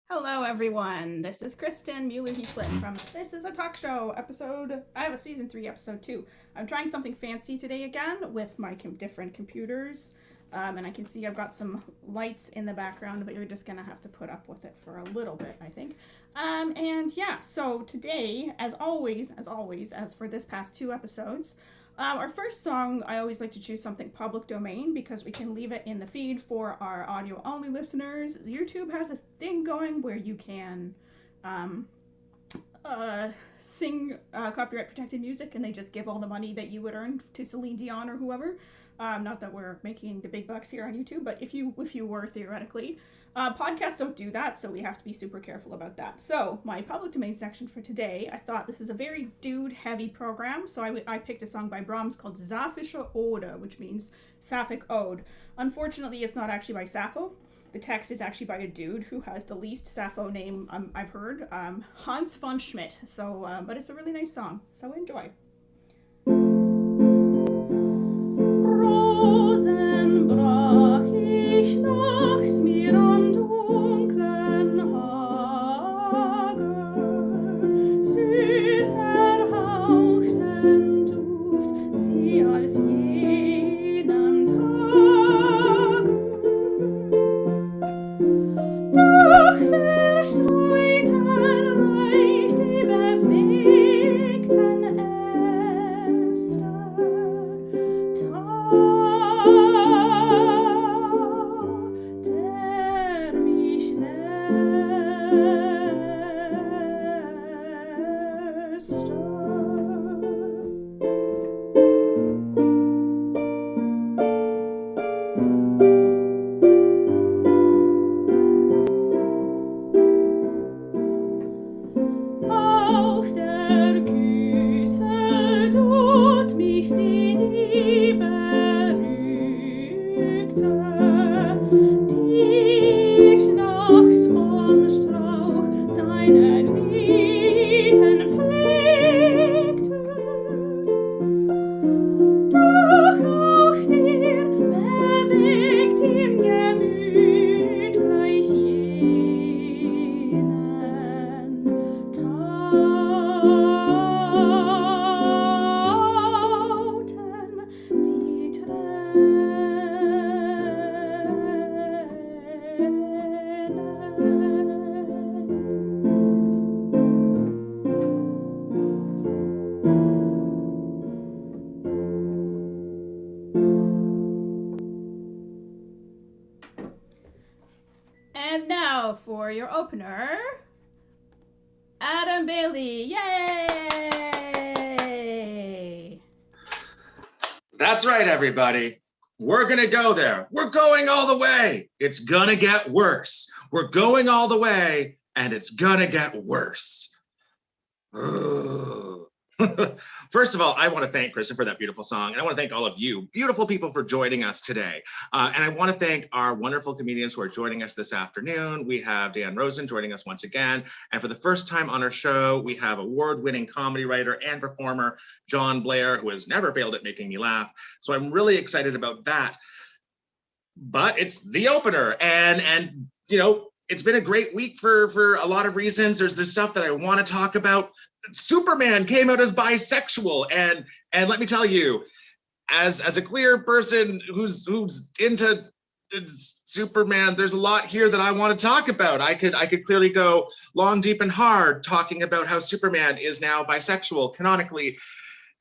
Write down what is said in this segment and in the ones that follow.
Hello, everyone. This is Kristin Mueller-Heaslip from This is a Talk Show episode. I have a season 3 episode 2. I'm trying something fancy today again with my different computers. And I can see I've got some lights in the background, but you're just going to have to put up with it for a little bit, I think. So today, as always, as for this past 2 episodes, our first song, I always like to choose something public domain because we can leave it in the feed for our audio only listeners. YouTube has a thing going where you can sing copyright protected music, and they just give all the money that you would earn to Celine Dion or whoever. Not that we're making the big bucks here on YouTube, but if you were, theoretically. Podcasts don't do that, so we have to be super careful about that. So my public domain section for today, I thought this is a very dude-heavy program, so I picked a song by Brahms called Sapphische Ode, which means Sapphic Ode. Unfortunately, it's not actually by Sappho. The text is actually by a dude who has the least Sappho name I've heard, Hans von Schmidt. So, but it's a really nice song, so enjoy. Rosen brach ich nachts mir am dunklen Hage, süßer haucht den Duft sie als jenem Tage. Doch verstreuten reich die bewegten Äste, der mich nässte. Auch der Küsse tut mich wie nie berügte, die ich nachts vom Strauch deinen Lippen pflegte. Doch auch dir bewegt im Gemüt gleich jenen Tauten die And now for your opener, Adam Bailey. Yay! That's right, everybody. We're going to go there. We're going all the way. It's going to get worse. We're going all the way, and it's going to get worse. First of all, I want to thank Kristin for that beautiful song. And I want to thank all of you, beautiful people, for joining us today. And I want to thank our wonderful comedians who are joining us this afternoon. We have Dan Rosen joining us once again. And for the first time on our show, we have award-winning comedy writer and performer, Jon Blair, who has never failed at making me laugh. So I'm really excited about that. But it's the opener. And you know, it's been a great week for a lot of reasons. There's stuff that I want to talk about. Superman came out as bisexual, and let me tell you, as a queer person who's into Superman, there's a lot here that I want to talk about. I could clearly go long, deep, and hard talking about how Superman is now bisexual canonically.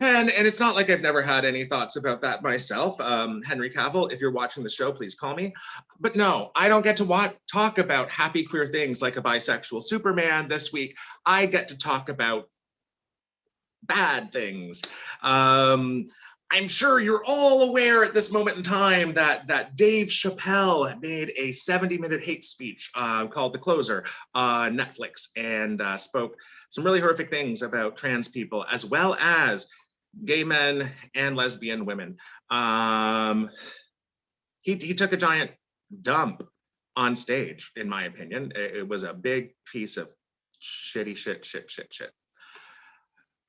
And it's not like I've never had any thoughts about that myself. Henry Cavill, if you're watching the show, please call me. But no, I don't get to talk about happy queer things like a bisexual Superman this week. I get to talk about bad things. I'm sure you're all aware at this moment in time that Dave Chappelle made a 70-minute hate speech called The Closer on Netflix, and spoke some really horrific things about trans people, as well as gay men and lesbian women. He took a giant dump on stage, in my opinion. It was a big piece of shitty shit.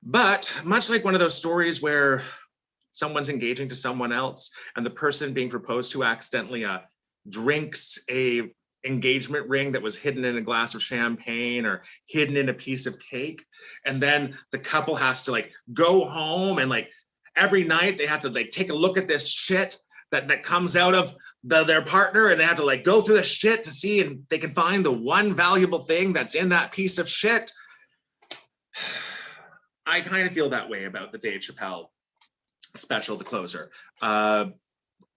But much like one of those stories where someone's engaging to someone else and the person being proposed to accidentally drinks a engagement ring that was hidden in a glass of champagne or hidden in a piece of cake. And then the couple has to like go home and like every night they have to like take a look at this shit that comes out of their partner, and they have to like go through the shit to see and they can find the one valuable thing that's in that piece of shit. I kind of feel that way about the Dave Chappelle special, The Closer.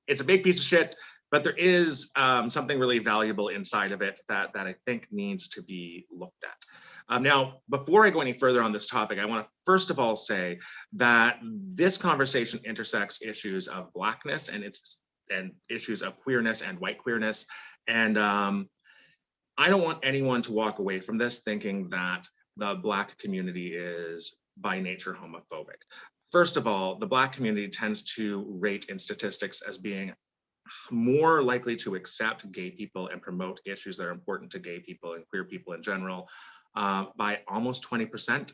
It's a big piece of shit, but there is something really valuable inside of it that I think needs to be looked at. Now, before I go any further on this topic, I want to first of all say that this conversation intersects issues of Blackness and issues of queerness and white queerness. And I don't want anyone to walk away from this thinking that the Black community is by nature homophobic. First of all, the Black community tends to rate in statistics as being more likely to accept gay people and promote issues that are important to gay people and queer people in general by almost 20%.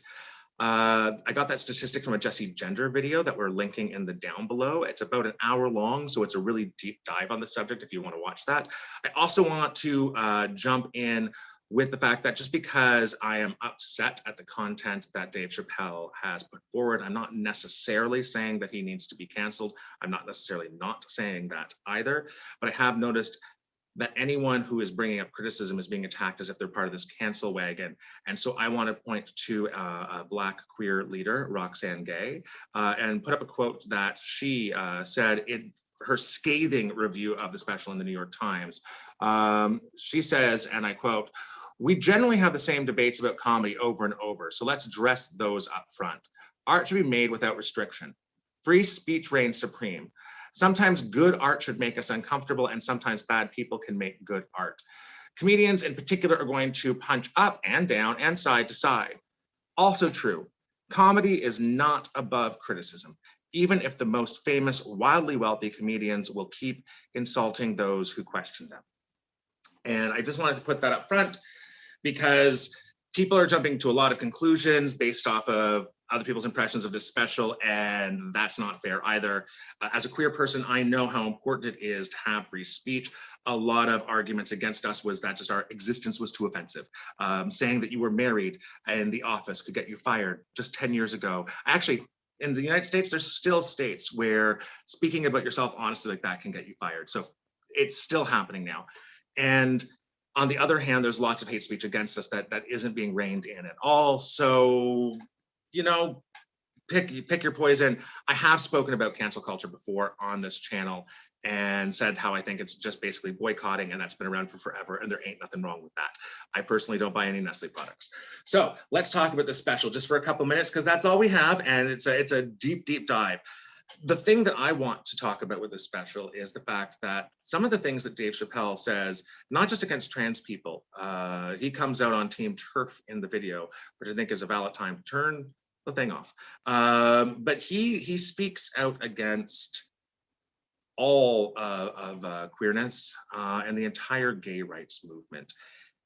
I got that statistic from a Jesse Gender video that we're linking in the down below. It's about an hour long, so it's a really deep dive on the subject if you want to watch that. I also want to jump in with the fact that just because I am upset at the content that Dave Chappelle has put forward, I'm not necessarily saying that he needs to be canceled. I'm not necessarily not saying that either, but I have noticed that anyone who is bringing up criticism is being attacked as if they're part of this cancel wagon. And so I want to point to a Black queer leader, Roxane Gay, and put up a quote that she said in her scathing review of the special in the New York Times. She says, and I quote, "We generally have the same debates about comedy over and over, so let's address those up front. Art should be made without restriction. Free speech reigns supreme. Sometimes good art should make us uncomfortable, and sometimes bad people can make good art. Comedians in particular are going to punch up and down and side to side. Also true, comedy is not above criticism, even if the most famous, wildly wealthy comedians will keep insulting those who question them." And I just wanted to put that up front because people are jumping to a lot of conclusions based off of other people's impressions of this special, and that's not fair either. As a queer person, I know how important it is to have free speech. A lot of arguments against us was that just our existence was too offensive. Saying that you were married in the office could get you fired just 10 years ago. Actually, in the United States, there's still states where speaking about yourself honestly like that can get you fired. So it's still happening now. And on the other hand, there's lots of hate speech against us that isn't being reined in at all. So, you know, pick your poison. I have spoken about cancel culture before on this channel and said how I think it's just basically boycotting, and that's been around for forever, and there ain't nothing wrong with that. I personally don't buy any Nestle products. So let's talk about this special just for a couple minutes, because that's all we have, and it's a deep, deep dive. The thing that I want to talk about with this special is the fact that some of the things that Dave Chappelle says, not just against trans people, he comes out on Team TERF in the video, which I think is a valid time to turn the thing off. But he speaks out against all of queerness and the entire gay rights movement.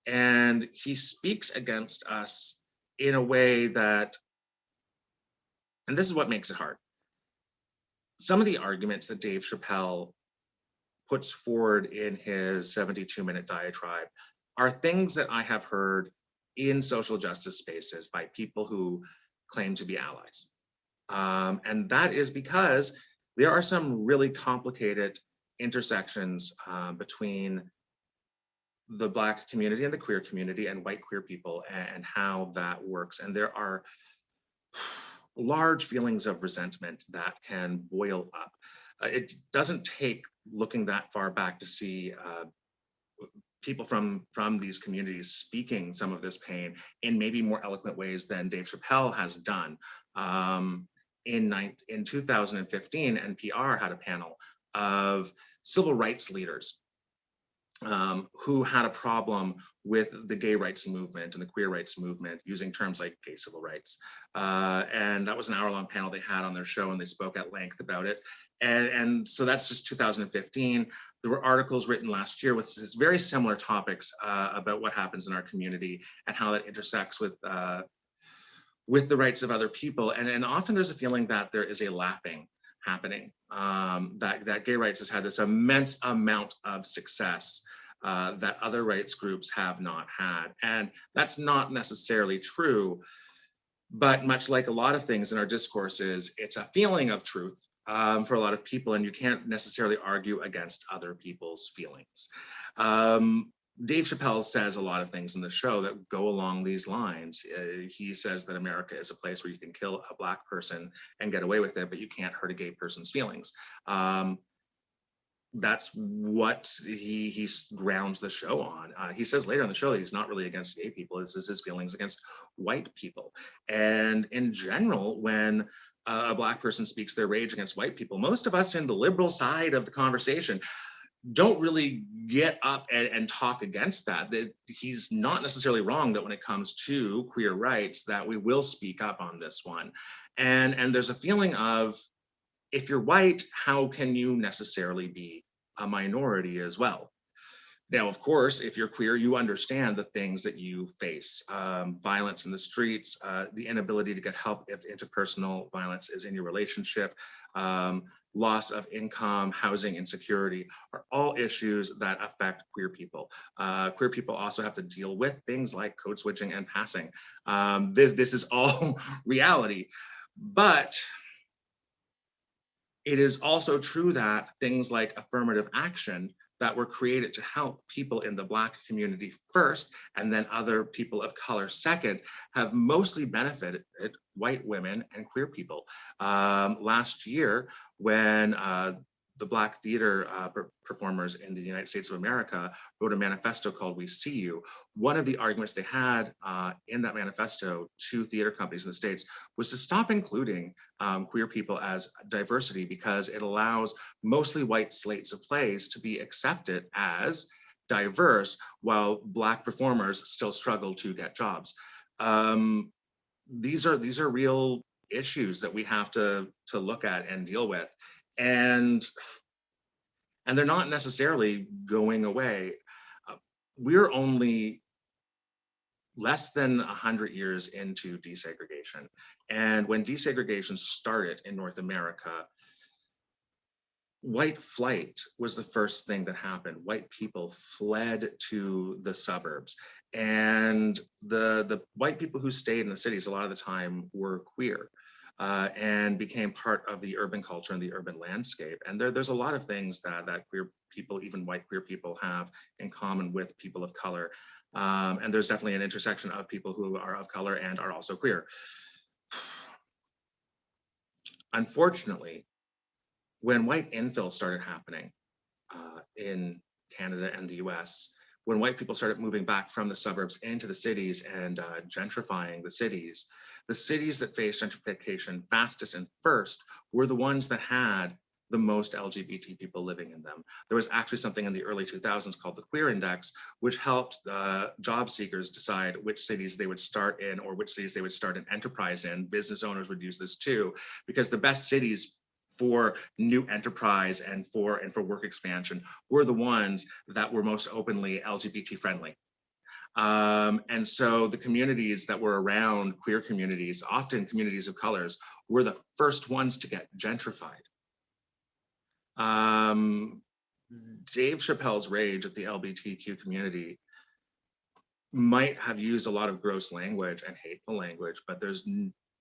And he speaks against us in a way that, and this is what makes it hard. Some of the arguments that Dave Chappelle puts forward in his 72-minute diatribe are things that I have heard in social justice spaces by people who claim to be allies. And that is because there are some really complicated intersections between the Black community and the queer community and white queer people and how that works. And there are large feelings of resentment that can boil up. It doesn't take looking that far back to see people from these communities speaking some of this pain in maybe more eloquent ways than Dave Chappelle has done. In 2015, NPR had a panel of civil rights leaders who had a problem with the gay rights movement and the queer rights movement using terms like gay civil rights. And that was an hour-long panel they had on their show, and they spoke at length about it. And so that's just 2015. There were articles written last year with very similar topics about what happens in our community and how that intersects with the rights of other people. And often there's a feeling that there is a lapping happening, that gay rights has had this immense amount of success that other rights groups have not had. And that's not necessarily true, but much like a lot of things in our discourses, it's a feeling of truth for a lot of people, and you can't necessarily argue against other people's feelings. Dave Chappelle says a lot of things in the show that go along these lines. He says that America is a place where you can kill a Black person and get away with it, but you can't hurt a gay person's feelings. That's what he grounds the show on. He says later in the show that he's not really against gay people, it's just his feelings against white people. And in general, when a Black person speaks their rage against white people, most of us in the liberal side of the conversation don't really get up and talk against that. That he's not necessarily wrong that when it comes to queer rights, that we will speak up on this one. And there's a feeling of, if you're white, how can you necessarily be a minority as well? Now, of course, if you're queer, you understand the things that you face. Violence in the streets, the inability to get help if interpersonal violence is in your relationship, loss of income, housing insecurity are all issues that affect queer people. Queer people also have to deal with things like code switching and passing. This is all reality. But it is also true that things like affirmative action that were created to help people in the Black community first, and then other people of color second, have mostly benefited white women and queer people. Last year, when the Black theater performers in the United States of America wrote a manifesto called We See You, one of the arguments they had in that manifesto to theater companies in the States was to stop including queer people as diversity, because it allows mostly white slates of plays to be accepted as diverse while Black performers still struggle to get jobs. These are real issues that we have to look at and deal with. And they're not necessarily going away. We're only less than 100 years into desegregation. And when desegregation started in North America, white flight was the first thing that happened. White people fled to the suburbs. And the white people who stayed in the cities a lot of the time were queer. And became part of the urban culture and the urban landscape. And there's a lot of things that queer people, even white queer people, have in common with people of color. And there's definitely an intersection of people who are of color and are also queer. Unfortunately, when white infill started happening in Canada and the US, when white people started moving back from the suburbs into the cities and gentrifying the cities that faced gentrification fastest and first were the ones that had the most LGBT people living in them. There was actually something in the early 2000s called the Queer Index, which helped job seekers decide which cities they would start in or which cities they would start an enterprise in. Business owners would use this too, because the best cities for new enterprise and for work expansion were the ones that were most openly LGBT friendly. And so the communities that were around queer communities, often communities of colors, were the first ones to get gentrified. Dave Chappelle's rage at the LGBTQ community might have used a lot of gross language and hateful language, but there's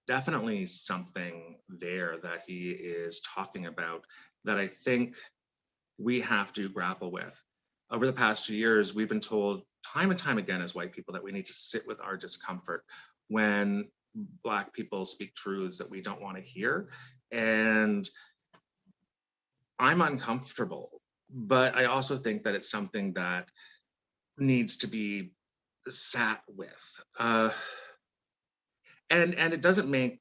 definitely something there that he is talking about that I think we have to grapple with. Over the past 2 years, we've been told time and time again as white people that we need to sit with our discomfort when Black people speak truths that we don't want to hear. And I'm uncomfortable, but I also think that it's something that needs to be sat with. And it doesn't make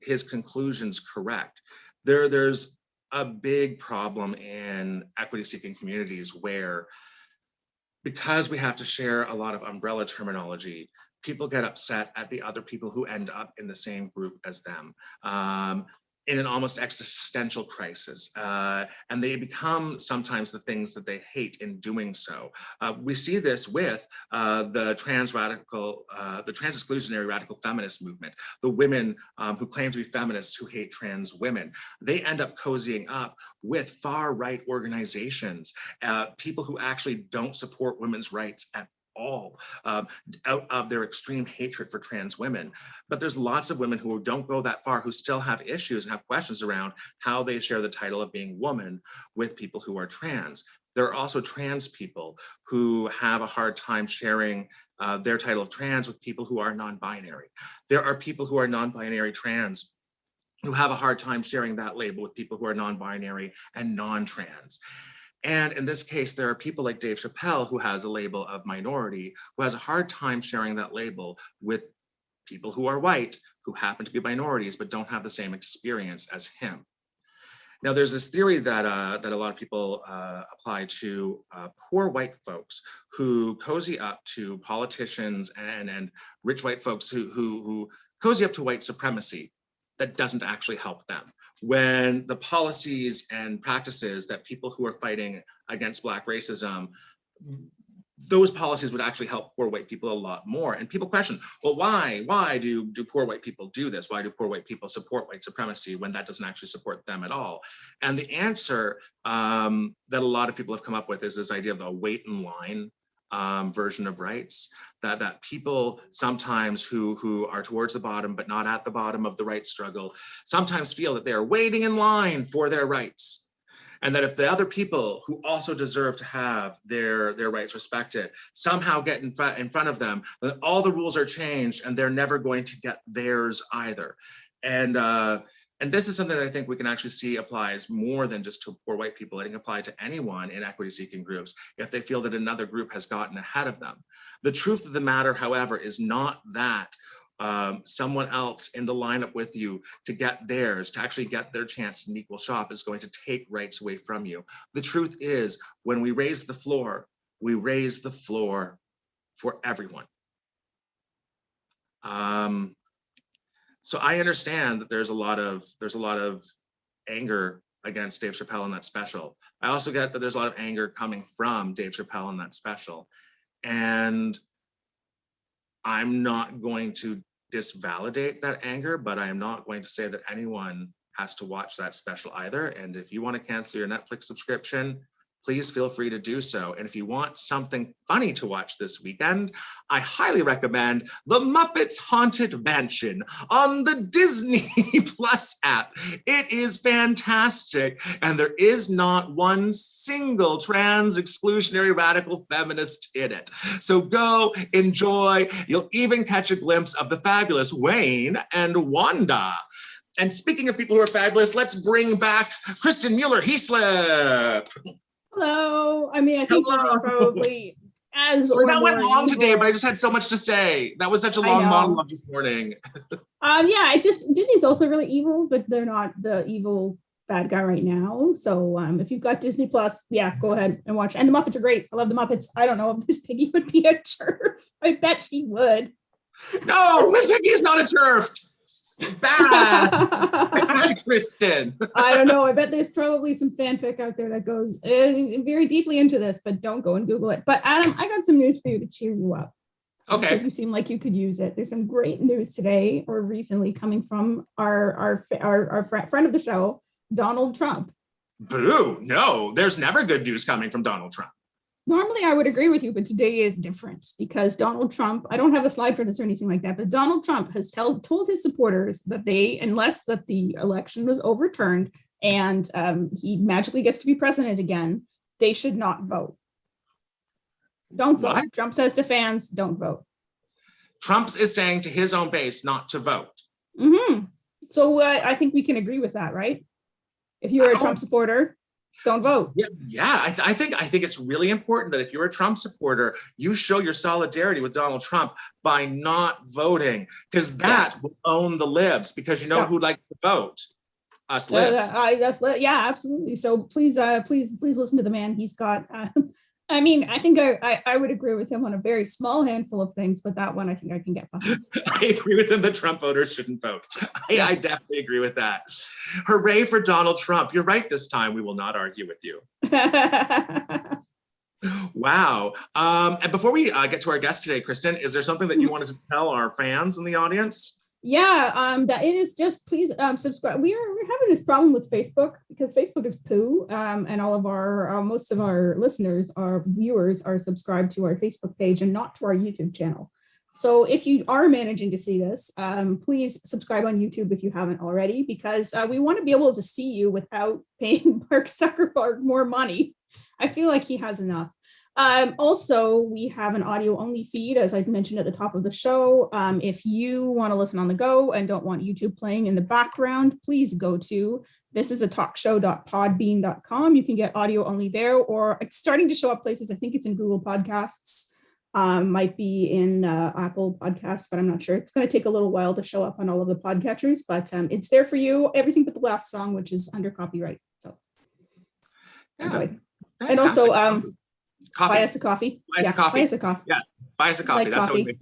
his conclusions correct. There's a big problem in equity-seeking communities where, because we have to share a lot of umbrella terminology, people get upset at the other people who end up in the same group as them. in an almost existential crisis, and they become sometimes the things that they hate in doing so. We see this with the trans exclusionary radical feminist movement, the women who claim to be feminists who hate trans women. They end up cozying up with far-right organizations, people who actually don't support women's rights at all, out of their extreme hatred for trans women. But there's lots of women who don't go that far, who still have issues and have questions around how they share the title of being woman with people who are trans. There are also trans people who have a hard time sharing their title of trans with people who are non-binary. There are people who are non-binary trans who have a hard time sharing that label with people who are non-binary and non-trans. And in this case, there are people like Dave Chappelle, who has a label of minority, who has a hard time sharing that label with people who are white, who happen to be minorities, but don't have the same experience as him. Now, there's this theory that a lot of people apply to poor white folks who cozy up to politicians and rich white folks who cozy up to white supremacy that doesn't actually help them, when the policies and practices that people who are fighting against Black racism, those policies would actually help poor white people a lot more. And people question, well, why do poor white people do this? Why do poor white people support white supremacy when that doesn't actually support them at all? And the answer that a lot of people have come up with is this idea of the wait in line version of rights, that people sometimes who are towards the bottom but not at the bottom of the rights struggle sometimes feel that they are waiting in line for their rights, and that if the other people who also deserve to have their rights respected somehow get in front of them, then all the rules are changed and they're never going to get theirs either. And this is something that I think we can actually see applies more than just to poor white people. It can apply to anyone in equity-seeking groups if they feel that another group has gotten ahead of them. The truth of the matter, however, is not that someone else in the lineup with you to get theirs, to actually get their chance in equal shop, is going to take rights away from you. The truth is, when we raise the floor, we raise the floor for everyone. So I understand that there's a lot of anger against Dave Chappelle in that special. I also get that there's a lot of anger coming from Dave Chappelle in that special. And I'm not going to disvalidate that anger, but I am not going to say that anyone has to watch that special either. And if you want to cancel your Netflix subscription, please feel free to do so. And if you want something funny to watch this weekend, I highly recommend The Muppets Haunted Mansion on the Disney Plus app. It is fantastic. And there is not one single trans exclusionary radical feminist in it. So go enjoy. You'll even catch a glimpse of the fabulous Wayne and Wanda. And speaking of people who are fabulous, let's bring back Kristin Mueller-Heaslip. Hello. I mean, I think Disney's probably as Sorry, that went long evil. today, but I just had so much to say. That was such a long monologue this morning. Yeah, Disney's also really evil, but they're not the evil bad guy right now. So if you've got Disney Plus, yeah, go ahead and watch. And the Muppets are great. I love the Muppets. I don't know if Miss Piggy would be a TERF. I bet she would. No, Miss Piggy is not a TERF. Bad Kristin. I don't know. I bet there's probably some fanfic out there that goes very deeply into this, but don't go and Google it. But Adam, I got some news for you to cheer you up. Okay. Because you seem like you could use it. There's some great news today or recently coming from our friend of the show, Donald Trump. Boo! No, there's never good news coming from Donald Trump. Normally, I would agree with you, but today is different because Donald Trump, I don't have a slide for this or anything like that, but Donald Trump has told his supporters that unless that the election was overturned and he magically gets to be president again, they should not vote. Don't vote. What? Trump says to fans, don't vote. Trump is saying to his own base not to vote. Mm-hmm. So I think we can agree with that, right? If you're a Trump supporter, don't vote. Yeah. I think it's really important that if you're a Trump supporter, you show your solidarity with Donald Trump by not voting, because that will own the libs. Because you know who likes to vote? Us libs. Yeah, absolutely. So please listen to the man. He's got I mean, I think I would agree with him on a very small handful of things, but that one I think I can get behind. I agree with him that Trump voters shouldn't vote. I definitely agree with that. Hooray for Donald Trump. You're right this time. We will not argue with you. Wow. And before we get to our guest today, Kristin, is there something that you wanted to tell our fans in the audience? Yeah, that it is just please subscribe. We're having this problem with Facebook because Facebook is poo, and all of our most of our listeners, our viewers, are subscribed to our Facebook page and not to our YouTube channel. So if you are managing to see this, please subscribe on YouTube if you haven't already, because we want to be able to see you without paying Mark Zuckerberg more money. I feel like he has enough. Also, we have an audio only feed, as I mentioned at the top of the show. If you want to listen on the go and don't want YouTube playing in the background, please go to thisisatalkshow.podbean.com. You can get audio only there, or it's starting to show up places. I think it's in Google Podcasts, might be in Apple Podcasts, but I'm not sure. It's going to take a little while to show up on all of the podcatchers, but it's there for you. Everything but the last song, which is under copyright. So, enjoy. And also, coffee. Buy us a coffee. Buy us a coffee. Buy us a coffee. Yes, buy us a coffee. Like That's coffee. how we make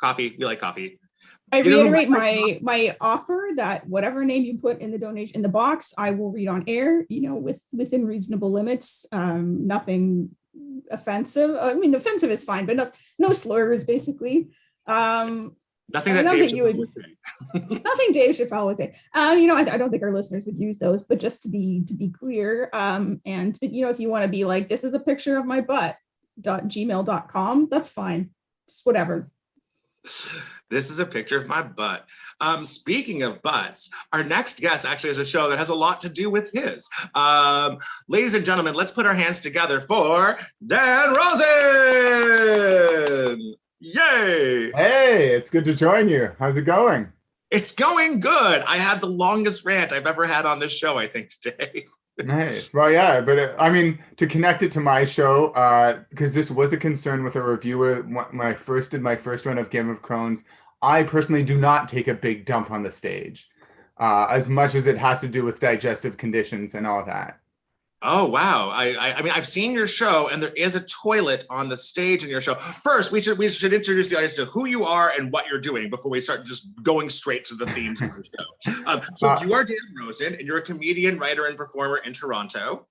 coffee. We like coffee. I reiterate my offer that whatever name you put in the donation in the box, I will read on air. Within reasonable limits. Nothing offensive. I mean, offensive is fine, but no slurs, basically. Nothing that Dave Chappelle would say. Nothing Dave Chappelle would say. I don't think our listeners would use those, but just to be clear, but if you want to be like, this is a picture of my butt .gmail.com, that's fine. Just whatever. This is a picture of my butt. Speaking of butts, our next guest actually has a show that has a lot to do with his. Ladies and gentlemen, let's put our hands together for Dan Rosen. Yay! Hey, it's good to join you. How's it going? It's going good. I had the longest rant I've ever had on this show, I think, today. Nice. Well, yeah, but to connect it to my show, because this was a concern with a reviewer when I first did my first run of Game of Thrones. I personally do not take a big dump on the stage, as much as it has to do with digestive conditions and all that. Oh, wow. I mean, I've seen your show, and there is a toilet on the stage in your show. First, we should introduce the audience to who you are and what you're doing before we start just going straight to the themes of your show. So you are Dan Rosen, and you're a comedian, writer, and performer in Toronto.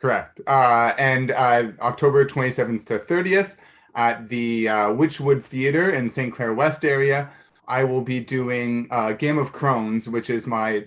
Correct. And October 27th to 30th at the Witchwood Theatre in St. Clair West area, I will be doing Game of Crohn's, which is my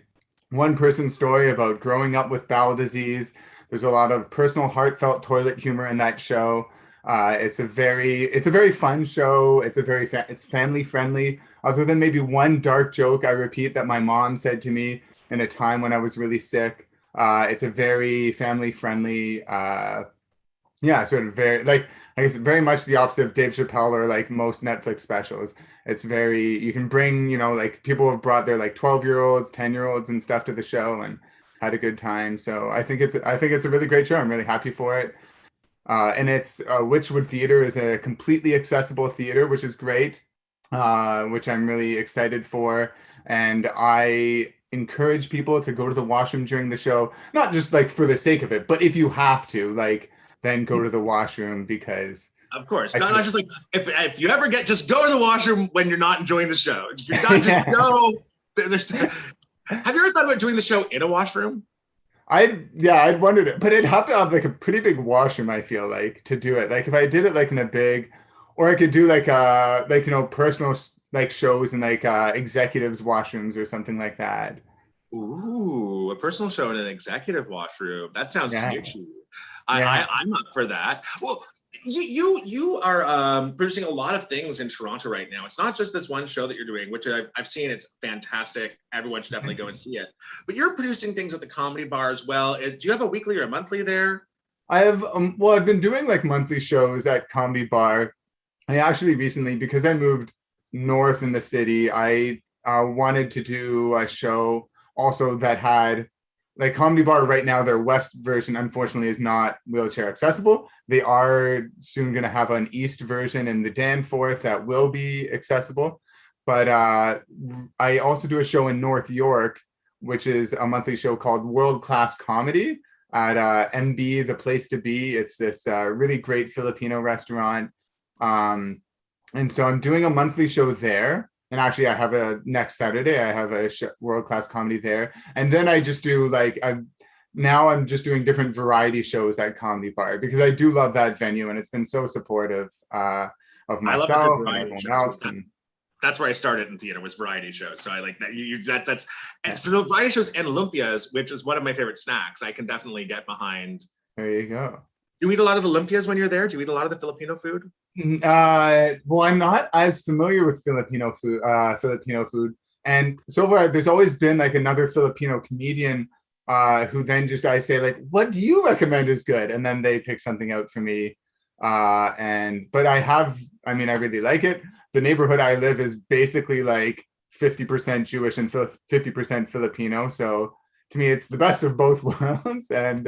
one-person story about growing up with bowel disease. There's a lot of personal, heartfelt toilet humor in that show. It's a very fun show. It's family friendly. Other than maybe one dark joke I repeat that my mom said to me in a time when I was really sick. It's a very family friendly. Sort of very I guess very much the opposite of Dave Chappelle or like most Netflix specials. It's very, you can bring, people have brought their 12-year-olds, 10-year-olds and stuff to the show and had a good time. So I think it's a really great show. I'm really happy for it. And it's Witchwood Theatre is a completely accessible theater, which is great, which I'm really excited for. And I encourage people to go to the washroom during the show, not just for the sake of it, but if you have to, then go to the washroom because. Of course, not just if you ever just go to the washroom when you're not enjoying the show. If you're not, just go. Have you ever thought about doing the show in a washroom? I'd wondered it, but it'd have to have a pretty big washroom. I feel to do it. If I did it in a big, or I could do personal shows in executives washrooms or something like that. Ooh, a personal show in an executive washroom. That sounds sketchy. I'm up for that. Well. You are producing a lot of things in Toronto right now. It's not just this one show that you're doing, which I've seen. It's fantastic. Everyone should definitely go and see it. But you're producing things at the Comedy Bar as well. Do you have a weekly or a monthly there? I have. I've been doing monthly shows at Comedy Bar. I actually recently, because I moved north in the city, I wanted to do a show also that had. Comedy Bar right now, their west version, unfortunately, is not wheelchair accessible. They are soon going to have an east version in the Danforth that will be accessible. But I also do a show in North York, which is a monthly show called World Class Comedy. at MB, the place to be. It's this really great Filipino restaurant. And so I'm doing a monthly show there. And actually, I have next Saturday, I have a world-class comedy there. And then I just do I'm just doing different variety shows at Comedy Bar because I do love that venue, and it's been so supportive of myself and everyone else. That's where I started in theater, was variety shows. So I like that. That's and so variety shows and lumpias, which is one of my favorite snacks. I can definitely get behind. There you go. Do you eat a lot of the lumpias when you're there? Do you eat a lot of the Filipino food? Well, I'm not as familiar with Filipino food, and so far there's always been like another Filipino comedian who then I say like, what do you recommend is good? And then they pick something out for me. But I really like it. The neighborhood I live is basically like 50% Jewish and 50% Filipino. So to me, it's the best of both worlds. And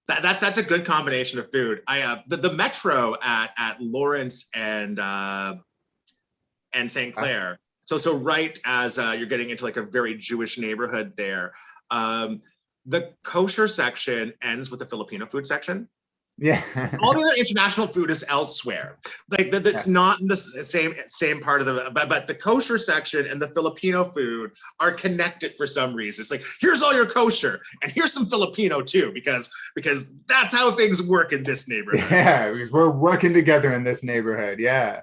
that's a good combination of food. The metro at Lawrence and St. Clair. So right as you're getting into like a very Jewish neighborhood there, the kosher section ends with the Filipino food section. Yeah. All the other international food is elsewhere. Like that's not in the same part of but the kosher section and the Filipino food are connected for some reason. It's like, here's all your kosher and here's some Filipino too, because that's how things work in this neighborhood. Yeah, because we're working together in this neighborhood. Yeah.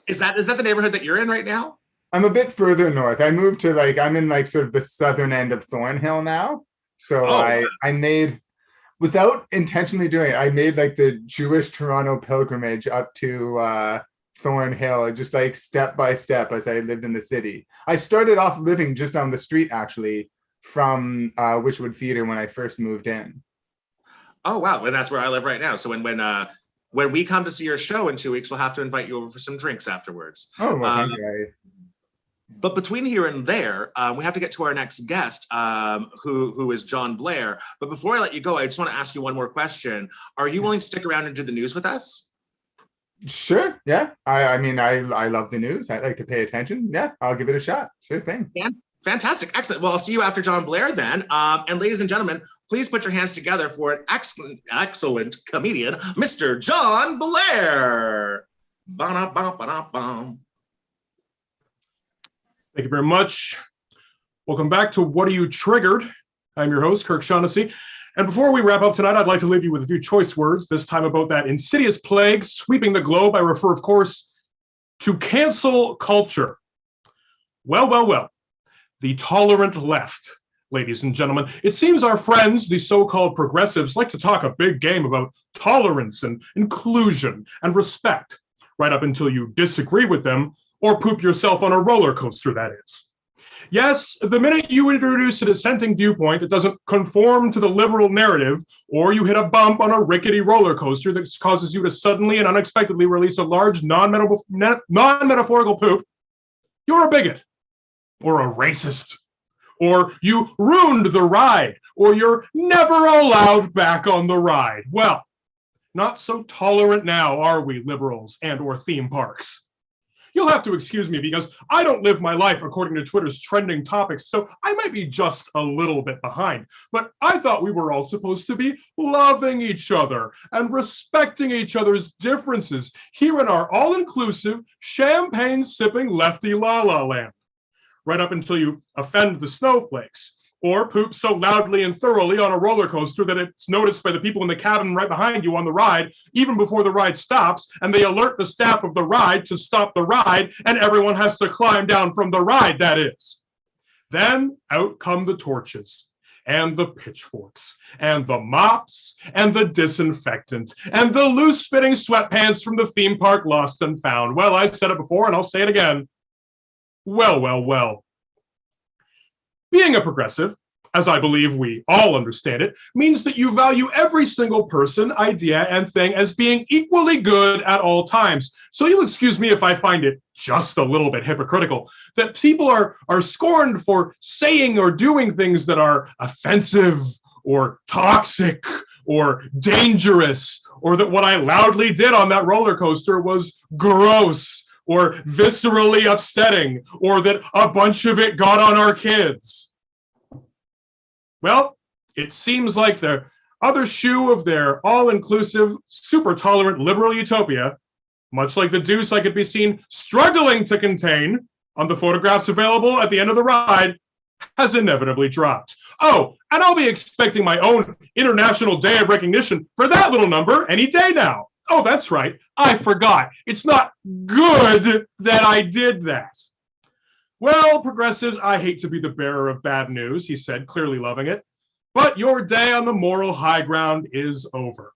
Is that the neighborhood that you're in right now? I'm a bit further north. I moved to I'm in like sort of the southern end of Thornhill now. So I made, without intentionally doing it, I made like the Jewish Toronto pilgrimage up to Thornhill, just like step by step as I lived in the city. I started off living just down the street actually from Wishwood Theatre when I first moved in. Oh wow, and that's where I live right now. So when we come to see your show in 2 weeks, we'll have to invite you over for some drinks afterwards. Oh, well, okay. But between here and there, we have to get to our next guest, who is Jon Blair. But before I let you go, I just want to ask you one more question. Are you willing to stick around and do the news with us? Sure. Yeah. I mean, I love the news. I like to pay attention. Yeah, I'll give it a shot. Sure thing. Fantastic. Excellent. Well, I'll see you after Jon Blair then. And ladies and gentlemen, please put your hands together for an excellent comedian, Mr. Jon Blair. Ba-da-ba-ba-da-bum. Thank you very much. Welcome back to What Are You Triggered? I'm your host, Kirk Shaughnessy. And before we wrap up tonight, I'd like to leave you with a few choice words, this time about that insidious plague sweeping the globe. I refer, of course, to cancel culture. Well. The tolerant left, ladies and gentlemen. It seems our friends, the so-called progressives, like to talk a big game about tolerance and inclusion and respect, right up until you disagree with them or poop yourself on a roller coaster, that is. Yes, the minute you introduce a dissenting viewpoint that doesn't conform to the liberal narrative, or you hit a bump on a rickety roller coaster that causes you to suddenly and unexpectedly release a large non-metaphorical poop, you're a bigot, or a racist, or you ruined the ride, or you're never allowed back on the ride. Well, not so tolerant now, are we, liberals and or theme parks? You'll have to excuse me because I don't live my life according to Twitter's trending topics, so I might be just a little bit behind. But I thought we were all supposed to be loving each other and respecting each other's differences here in our all-inclusive, champagne-sipping lefty la-la land. Right up until you offend the snowflakes, or poop so loudly and thoroughly on a roller coaster that it's noticed by the people in the cabin right behind you on the ride, even before the ride stops, and they alert the staff of the ride to stop the ride, and everyone has to climb down from the ride, that is. Then out come the torches, and the pitchforks, and the mops, and the disinfectant, and the loose-fitting sweatpants from the theme park lost and found. Well, I've said it before, and I'll say it again. Well. Being a progressive, as I believe we all understand it, means that you value every single person, idea, and thing as being equally good at all times. So you'll excuse me if I find it just a little bit hypocritical that people are scorned for saying or doing things that are offensive or toxic or dangerous, or that what I loudly did on that roller coaster was gross or viscerally upsetting, or that a bunch of it got on our kids. Well, It seems like the other shoe of their all-inclusive, super tolerant liberal utopia, much like the deuce I could be seen struggling to contain on the photographs available at the end of the ride, has inevitably dropped. Oh, and I'll be expecting my own International Day of Recognition for that little number any day now. Oh, that's right. I forgot. It's not good that I did that. Well, progressives, I hate to be the bearer of bad news, he said, clearly loving it, but your day on the moral high ground is over.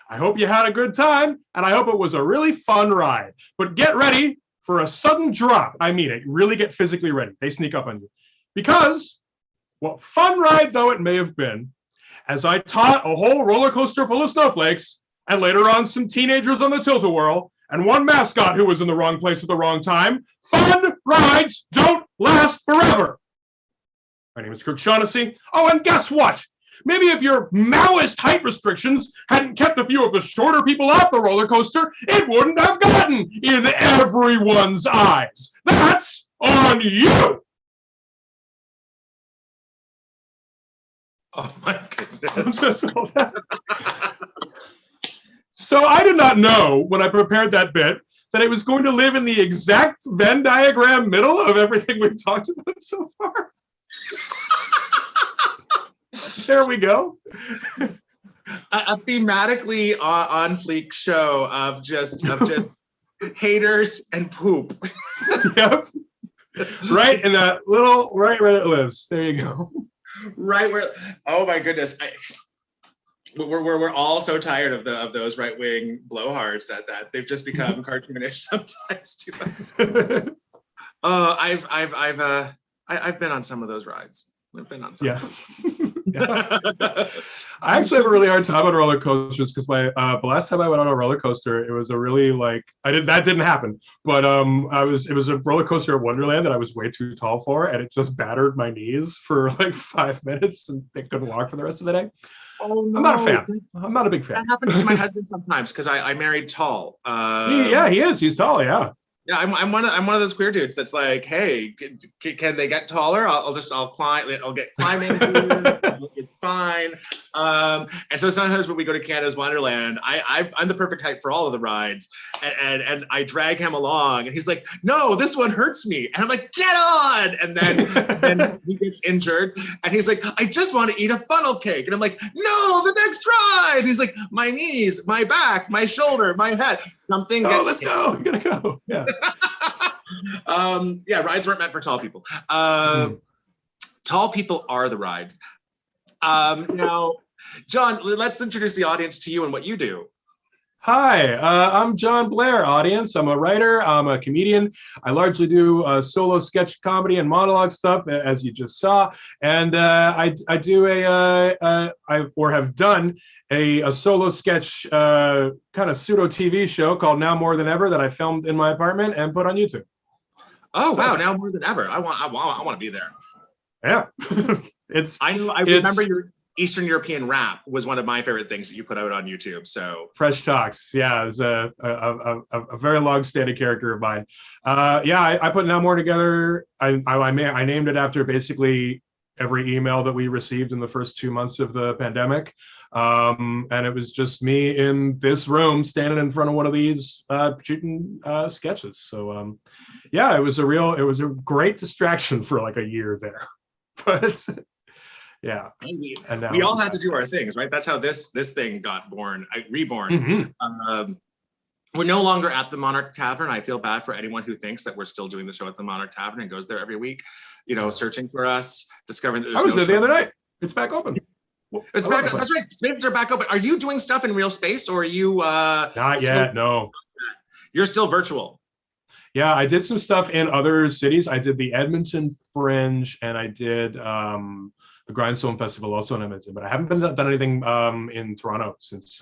I hope you had a good time, and I hope it was a really fun ride. But get ready for a sudden drop. I mean it. Really get physically ready. They sneak up on you. Because, what fun ride though it may have been, as I taught a whole roller coaster full of snowflakes, and later on some teenagers on the tilt-a-whirl, and one mascot who was in the wrong place at the wrong time, fun rides don't last forever. My name is Kirk Shaughnessy. Oh, and guess what? Maybe if your Maoist height restrictions hadn't kept a few of the shorter people off the roller coaster, it wouldn't have gotten in everyone's eyes. That's on you. Oh my goodness. So I did not know when I prepared that bit that it was going to live in the exact Venn diagram middle of everything we've talked about so far. There we go. A thematically on fleek show of just haters and poop. Yep. Right in that little right where it lives. There you go. Right where. Oh my goodness. We're all so tired of those right wing blowhards that they've just become cartoonish sometimes to us. I've been on some of those rides. I've been on some. Yeah. Yeah. I actually have a really hard time on roller coasters because the last time I went on a roller coaster, it was a really that didn't happen. But it was a roller coaster at Wonderland that I was way too tall for, and it just battered my knees for like 5 minutes, and they couldn't walk for the rest of the day. Oh, no. I'm not a fan. I'm not a big fan. That happens to my husband sometimes because I married tall. He is. He's tall. Yeah. Yeah, I'm one of those queer dudes that's like, hey, can they get taller? I'll climb. I'll get climbing. It's fine. And so sometimes when we go to Canada's Wonderland, I'm the perfect height for all of the rides, and I drag him along, and he's like, no, this one hurts me, and I'm like, get on, and then he gets injured, and he's like, I just want to eat a funnel cake, and I'm like, no, the next ride. And he's like, my knees, my back, my shoulder, my head, something gets. Let's go. We gotta go. Yeah. Yeah, rides weren't meant for tall people. Tall people are the rides. Now, Jon, let's introduce the audience to you and what you do. Hi, I'm Jon Blair, audience. I'm a writer, I'm a comedian. I largely do solo sketch comedy and monologue stuff, as you just saw. And I do have done a solo sketch kind of pseudo TV show called Now More Than Ever that I filmed in my apartment and put on YouTube. Oh, wow, Now More Than Ever. I want to be there. Yeah. I remember your Eastern European rap was one of my favorite things that you put out on YouTube. So Fresh Talks, yeah, it's a very long-standing character of mine. I put Now More together. I named it after basically every email that we received in the first 2 months of the pandemic, and it was just me in this room standing in front of one of these shooting sketches. So it was a great distraction for like a year there, but. Yeah, we all had to do our things, right? That's how this thing got reborn. Mm-hmm. We're no longer at the Monarch Tavern. I feel bad for anyone who thinks that we're still doing the show at the Monarch Tavern and goes there every week, searching for us, discovering that there's I was there the other night. It's back open. It's back. That's right. Spaces are back open. Are you doing stuff in real space, or are you? Not yet. No. You're still virtual. Yeah, I did some stuff in other cities. I did the Edmonton Fringe, and I did. The Grindstone Festival also in Edmonton, but I haven't done anything in Toronto since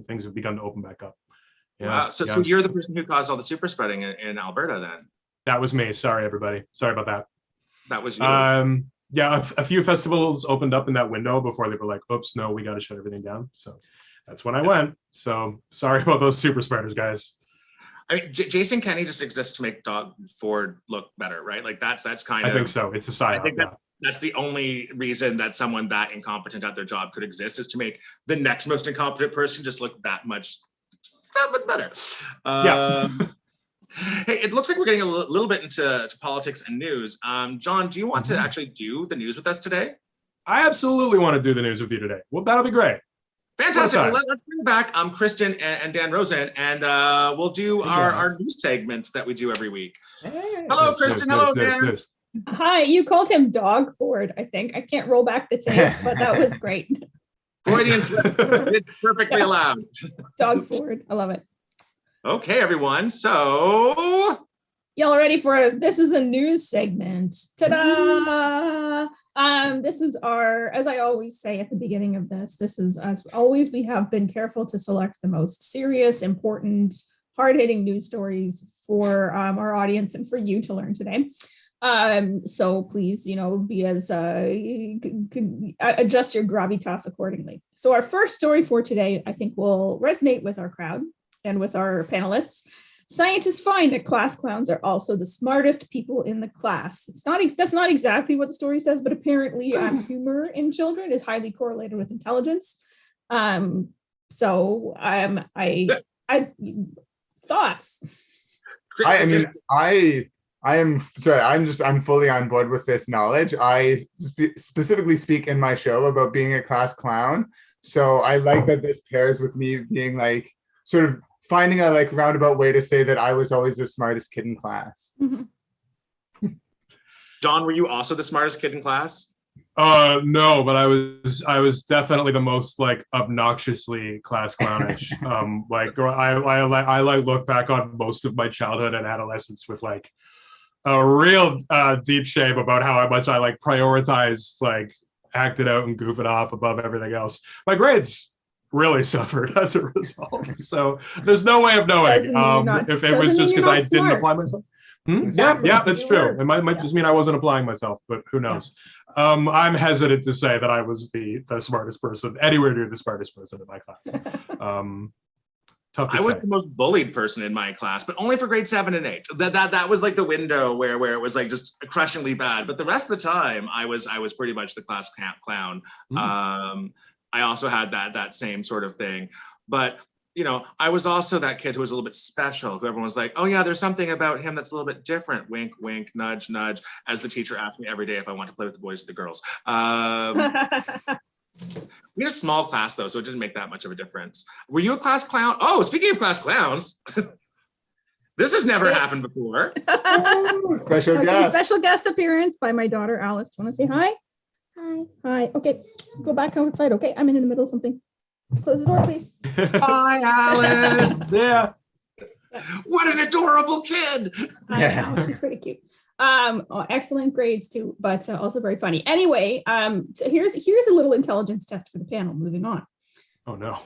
things have begun to open back up. Yeah. Wow. So you're the person who caused all the super spreading in Alberta then? That was me. Sorry, everybody. Sorry about that. That was you. A few festivals opened up in that window before they were like, oops, no, we got to shut everything down. So that's when I went. So sorry about those super spreaders, guys. I mean, Jason Kenney just exists to make Doug Ford look better, right? Like that's kind of. I think so. It's a side. that's the only reason that someone that incompetent at their job could exist, is to make the next most incompetent person just look that much better. Hey, it looks like we're getting a little bit into politics and news. John, do you want to actually do the news with us today? I absolutely want to do the news with you today. Well, that'll be great. Fantastic. Well, let's bring back Kristin and Dan Rosen, and we'll do our news segment that we do every week. Hey. Hello, Kristin. Hello, Dan. Hi. You called him Dog Ford, I think. I can't roll back the tape, but that was great. Freudian slip. It's perfectly allowed. Dog Ford. I love it. Okay, everyone. So y'all ready for this is a news segment. Ta-da! This is our, as I always say at the beginning of this is, as always, we have been careful to select the most serious, important, hard-hitting news stories for our audience and for you to learn today. So please, be as adjust your gravitas accordingly. So our first story for today, I think, will resonate with our crowd and with our panelists. Scientists find that class clowns are also the smartest people in the class. That's not exactly what the story says, but apparently humor in children is highly correlated with intelligence. Thoughts? I'm fully on board with this knowledge. I specifically speak in my show about being a class clown. So I like that this pairs with me being like sort of finding a like roundabout way to say that I was always the smartest kid in class. Mm-hmm. John, were you also the smartest kid in class? No, but I was definitely the most like obnoxiously class clownish. I look back on most of my childhood and adolescence with like a real deep shame about how much I like prioritized like acted out and goofing off above everything else. My grades really suffered as a result. So there's no way of knowing if it was just because I didn't apply myself. Exactly. Yeah, that's true. It might just mean I wasn't applying myself, but who knows? Yeah. I'm hesitant to say that I was the smartest person, anywhere near the smartest person in my class. Tough to say. I was the most bullied person in my class, but only for grade 7 and 8. That was like the window where it was like just crushingly bad. But the rest of the time, I was pretty much the class clown. I also had that same sort of thing, but I was also that kid who was a little bit special, who everyone was like, oh yeah, there's something about him that's a little bit different. Wink, wink, nudge, nudge, as the teacher asked me every day if I want to play with the boys or the girls. We had a small class though, so it didn't make that much of a difference. Were you a class clown? Oh, speaking of class clowns, this has never happened before. Special guest appearance by my daughter, Alice. Do you want to say hi? Hi. Okay, go back outside. Okay, I'm in the middle of something. Close the door, please. Hi, Alice. Yeah. What an adorable kid. Yeah, she's pretty cute. Excellent grades too, but also very funny. Anyway, so here's a little intelligence test for the panel. Moving on. Oh no.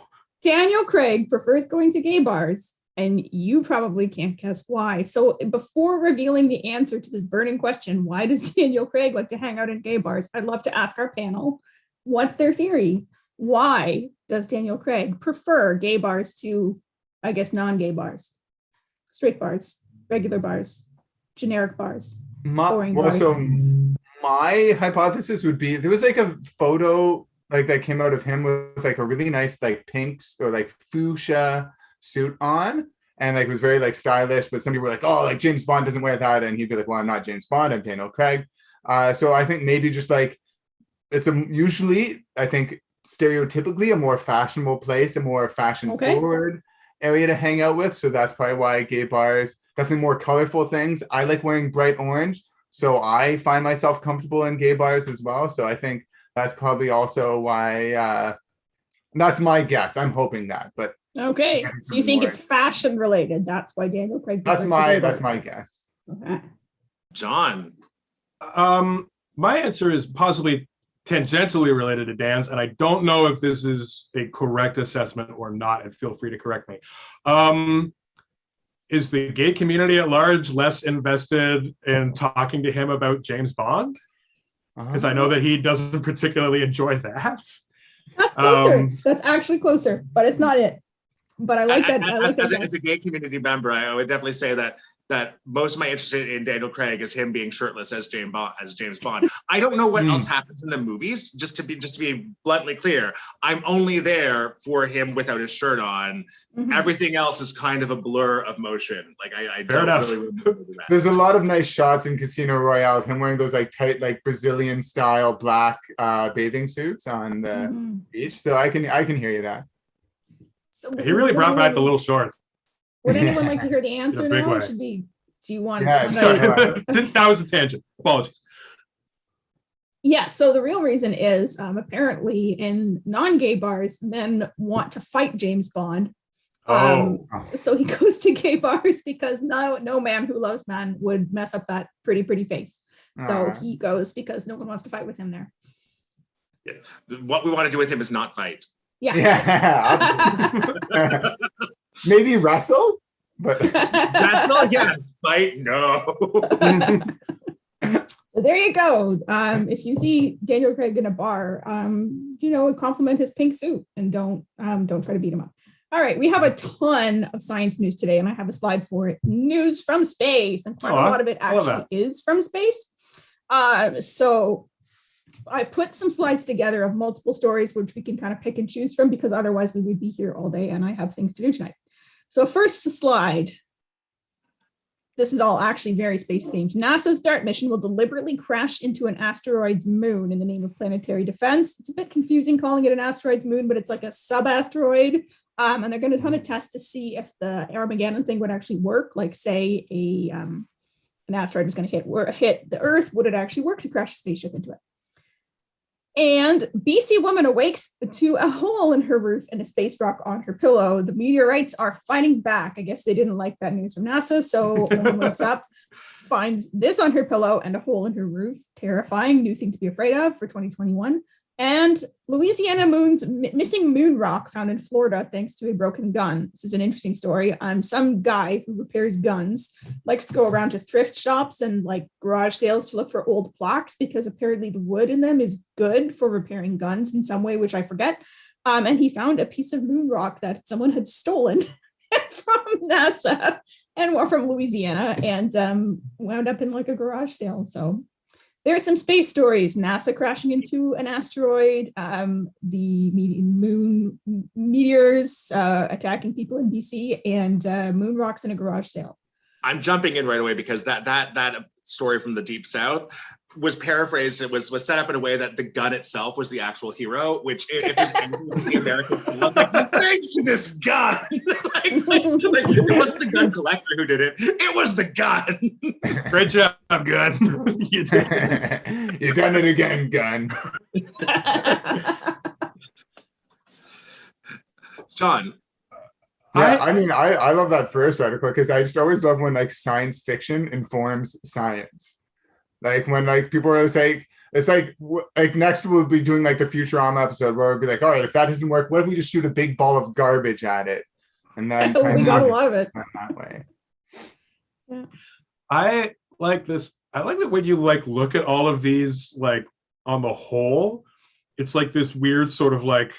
Daniel Craig prefers going to gay bars, and you probably can't guess why. So before revealing the answer to this burning question, why does Daniel Craig like to hang out in gay bars? I'd love to ask our panel, what's their theory? Why does Daniel Craig prefer gay bars to, I guess, non-gay bars? Straight bars, regular bars, generic bars, boring bars. So my hypothesis would be there was like a photo like that came out of him with like a really nice like pink or like fuchsia suit on, and like was very like stylish, but some people were like, oh, like James Bond doesn't wear that, and he'd be like, well, I'm not James Bond, I'm Daniel Craig. So I think maybe just like it's usually I think stereotypically a more fashionable place, a more fashion forward area to hang out with. So that's probably why gay bars, definitely more colorful things. I like wearing bright orange, so I find myself comfortable in gay bars as well. So I think that's probably also why that's my guess. I'm hoping that, but okay. So you think it's fashion related? That's why Daniel Craig. That's my guess. Okay. John. My answer is possibly tangentially related to Dan's, and I don't know if this is a correct assessment or not, and feel free to correct me. Is the gay community at large less invested in talking to him about James Bond? Because I know that he doesn't particularly enjoy that. That's closer. That's actually closer, but it's not it. But I like that. As a gay community member, I would definitely say that that most of my interest in Daniel Craig is him being shirtless as James Bond. I don't know what else happens in the movies. Just to be bluntly clear, I'm only there for him without his shirt on. Everything else is kind of a blur of motion. Like I don't really remember that. There's a lot of nice shots in Casino Royale of him wearing those like tight, like Brazilian style black bathing suits on the beach. So I can hear you that. So he really brought back the little shorts. Would anyone like to hear the answer now? Or should we? Do you want? That was a tangent. Apologies. Yeah. So the real reason is apparently in non-gay bars, men want to fight James Bond. So he goes to gay bars because no man who loves man would mess up that pretty face. So he goes because no one wants to fight with him there. Yeah. What we want to do with him is not fight. Yeah. Maybe wrestle, but wrestle, yes. Fight, no. So there you go. If you see Daniel Craig in a bar, compliment his pink suit and don't try to beat him up. All right, we have a ton of science news today, and I have a slide for it. News from space, and quite a lot of it actually is from space. So I put some slides together of multiple stories, which we can kind of pick and choose from, because otherwise we would be here all day, and I have things to do tonight. So first slide. This is all actually very space themed. NASA's DART mission will deliberately crash into an asteroid's moon in the name of planetary defense. It's a bit confusing calling it an asteroid's moon, but it's like a sub-asteroid. And they're going to ton of tests to see if the Armageddon thing would actually work. Like say an asteroid was going to hit the Earth, would it actually work to crash a spaceship into it? And BC woman awakes to a hole in her roof and a space rock on her pillow. The meteorites are fighting back. I guess they didn't like that news from NASA. So woman wakes up, finds this on her pillow and a hole in her roof. Terrifying, new thing to be afraid of for 2021. And Louisiana missing moon rock found in Florida thanks to a broken gun. This is an interesting story. Some guy who repairs guns likes to go around to thrift shops and like garage sales to look for old plaques, because apparently the wood in them is good for repairing guns in some way, which I forget. And he found a piece of moon rock that someone had stolen from NASA and from Louisiana, and wound up in like a garage sale. So there's some space stories. NASA crashing into an asteroid, the moon meteors attacking people in BC, and moon rocks in a garage sale. I'm jumping in right away because that story from the Deep South was paraphrased. It was set up in a way that the gun itself was the actual hero, which if there's anything the Americans love, like, thanks to this gun. like, it wasn't the gun collector who did it. It was the gun. Great job, gun. You did it. You done it again, gun. John. Yeah, I mean, I love that first article because I just always love when like science fiction informs science. Like when like people are like, it's like next we'll be doing like the Futurama episode where we'll be like, all right, if that doesn't work, what if we just shoot a big ball of garbage at it? And then we got a lot of it that way. Yeah. I like this. I like that when you like look at all of these like on the whole, it's like this weird sort of like,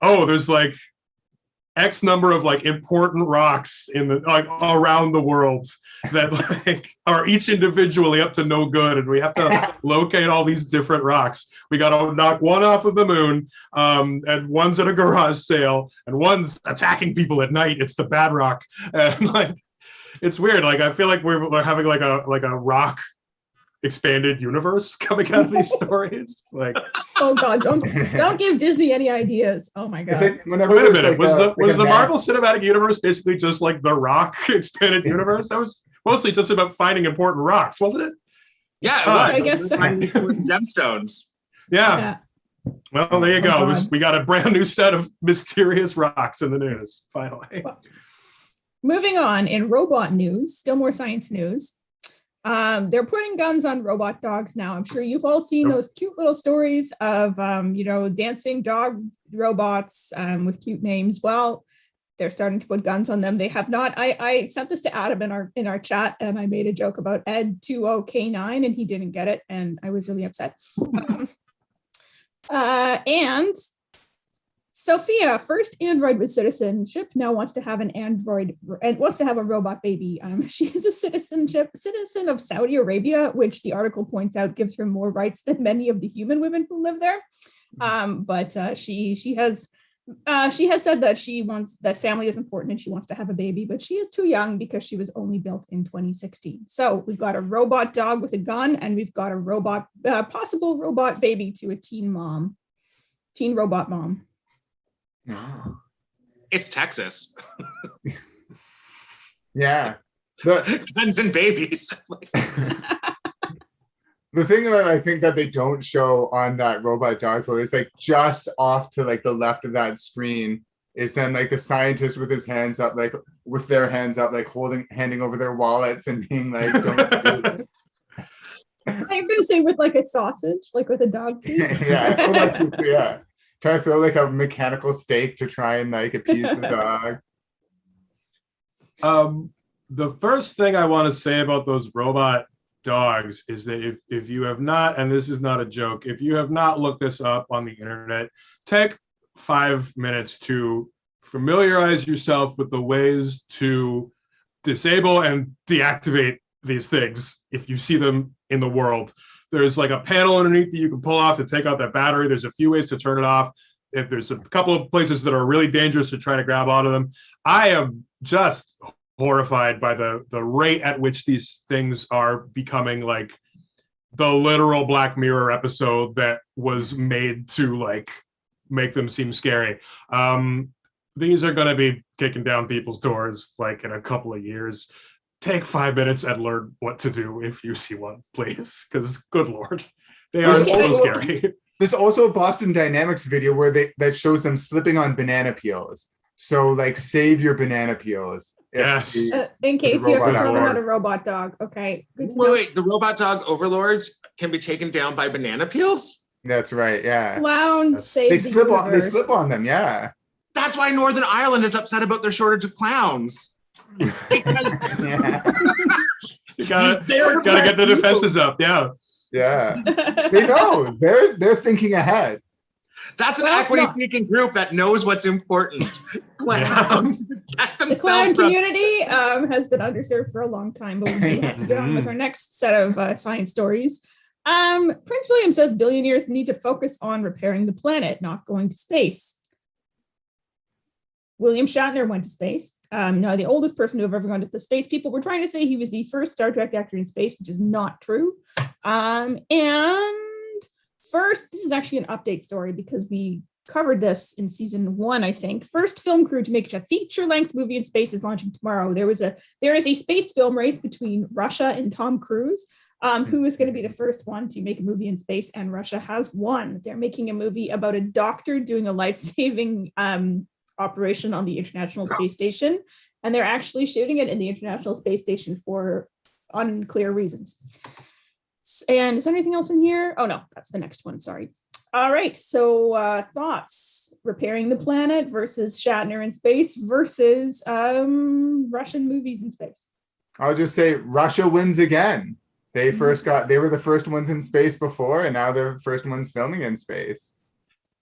oh, there's like X number of like important rocks in the like around the world that like are each individually up to no good, and we have to locate all these different rocks. We got to knock one off of the moon, and one's at a garage sale, and one's attacking people at night. It's the bad rock, and like it's weird. Like I feel like we're having like a rock expanded universe coming out of these stories. Like, oh god, don't give Disney any ideas. Oh my god. Wait a minute, was the Marvel Cinematic Universe basically just like the Rock expanded universe? That was mostly just about finding important rocks, wasn't it? Yeah, it was. I guess so. Gemstones. Yeah. Well, there you go. We got a brand new set of mysterious rocks in the news, finally. Well, moving on, in robot news, still more science news. They're putting guns on robot dogs now. I'm sure you've all seen those cute little stories of, dancing dog robots with cute names. Well, they're starting to put guns on them. They have not. I sent this to Adam in our chat, and I made a joke about Ed 20K9, and he didn't get it, and I was really upset. And Sophia, first android with citizenship, now wants to have an android and wants to have a robot baby. She is a citizen of Saudi Arabia, which the article points out gives her more rights than many of the human women who live there. But she has said that family is important and she wants to have a baby, but she is too young because she was only built in 2016. So we've got a robot dog with a gun, and we've got a possible robot baby to a teen robot mom. It's Texas. Yeah. Guns and babies. The thing that I think that they don't show on that robot dog photo is like just off to like the left of that screen is then like the scientist with his hands up, like with their hands up, like handing over their wallets and being like, don't I'm gonna say with like a sausage, like with a dog treat. Yeah. Trying to throw like a mechanical steak to try and like appease the dog. The first thing I want to say about those robot dogs is that if you have not, and this is not a joke, if you have not looked this up on the internet, take 5 minutes to familiarize yourself with the ways to disable and deactivate these things if you see them in the world. There's like a panel underneath that you can pull off to take out that battery. There's a few ways to turn it off. If there's a couple of places that are really dangerous to try to grab onto them. I am just horrified by the rate at which these things are becoming like the literal Black Mirror episode that was made to like make them seem scary. These are going to be kicking down people's doors like in a couple of years. Take 5 minutes and learn what to do if you see one, please, because good Lord, they are so scary. There's also a Boston Dynamics video where that shows them slipping on banana peels. So like save your banana peels. Yes. In case you have to throw them at a robot dog. Okay. Wait, the robot dog overlords can be taken down by banana peels? That's right, yeah. Clowns save they slip on them, yeah. That's why Northern Ireland is upset about their shortage of clowns. Because you gotta get the defenses up, yeah. They know they're thinking ahead. That's an equity-seeking group that knows what's important. The clown community has been underserved for a long time, but we do have to get on with our next set of science stories. Prince William says billionaires need to focus on repairing the planet, not going to space. William Shatner went to space. Now, the oldest person to have ever gone to the space. People were trying to say he was the first Star Trek actor in space, which is not true. And first, this is actually an update story because we covered this in season 1, I think. First film crew to make a feature-length movie in space is launching tomorrow. There is a space film race between Russia and Tom Cruise, who is going to be the first one to make a movie in space, and Russia has won. They're making a movie about a doctor doing a life-saving operation on the International Space Station, and they're actually shooting it in the International Space Station for unclear reasons. And is there anything else in here? Oh no, that's the next one, sorry. All right, so thoughts: repairing the planet versus Shatner in space versus Russian movies in space. I'll just say Russia wins again. They were the first ones in space before, and now they're the first ones filming in space.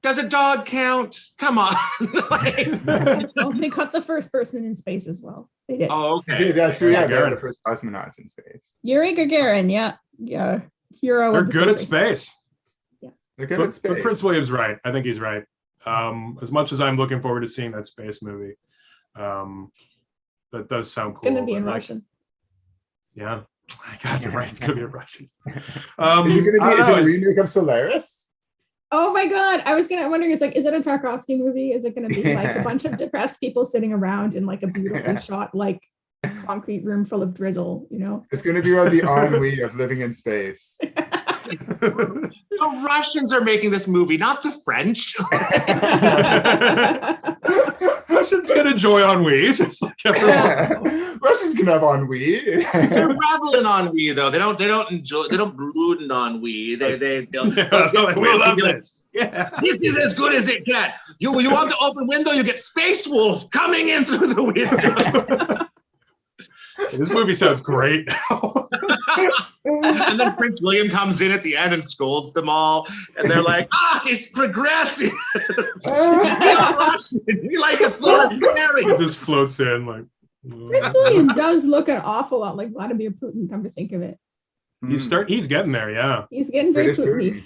Does a dog count? Come on. Well, they cut the first person in space as well. They did. Oh, okay. Yeah, that's true. Yeah, they're the first cosmonauts in space. Yuri Gagarin, yeah. Hero. They're good at space. Yeah. They're good at space. But Prince William's right. I think he's right. As much as I'm looking forward to seeing that space movie, that does sound cool. It's going to be in Russian. Yeah. God, you're right. It's going to be in Russian. Is it a remake of Solaris? Oh my God. I was wondering, is it a Tarkovsky movie? Is it going to be like a bunch of depressed people sitting around in like a beautifully shot, like concrete room full of drizzle, you know? It's going to be about the ennui of living in space. The Russians are making this movie, not the French. Russians can enjoy ennui, just like everyone. Russians can have ennui. They revel in ennui, though. They don't brood in ennui. We love this. Yeah. This is as good as it gets. You want the open window, you get Space Wolf coming in through the window. This movie sounds great now. And then Prince William comes in at the end and scolds them all, and they're like, it's progressive. We like to float and carry. It just floats in like. Prince William does look an awful lot like Vladimir Putin, come to think of it. He's getting there, yeah. He's getting very British Putin-y.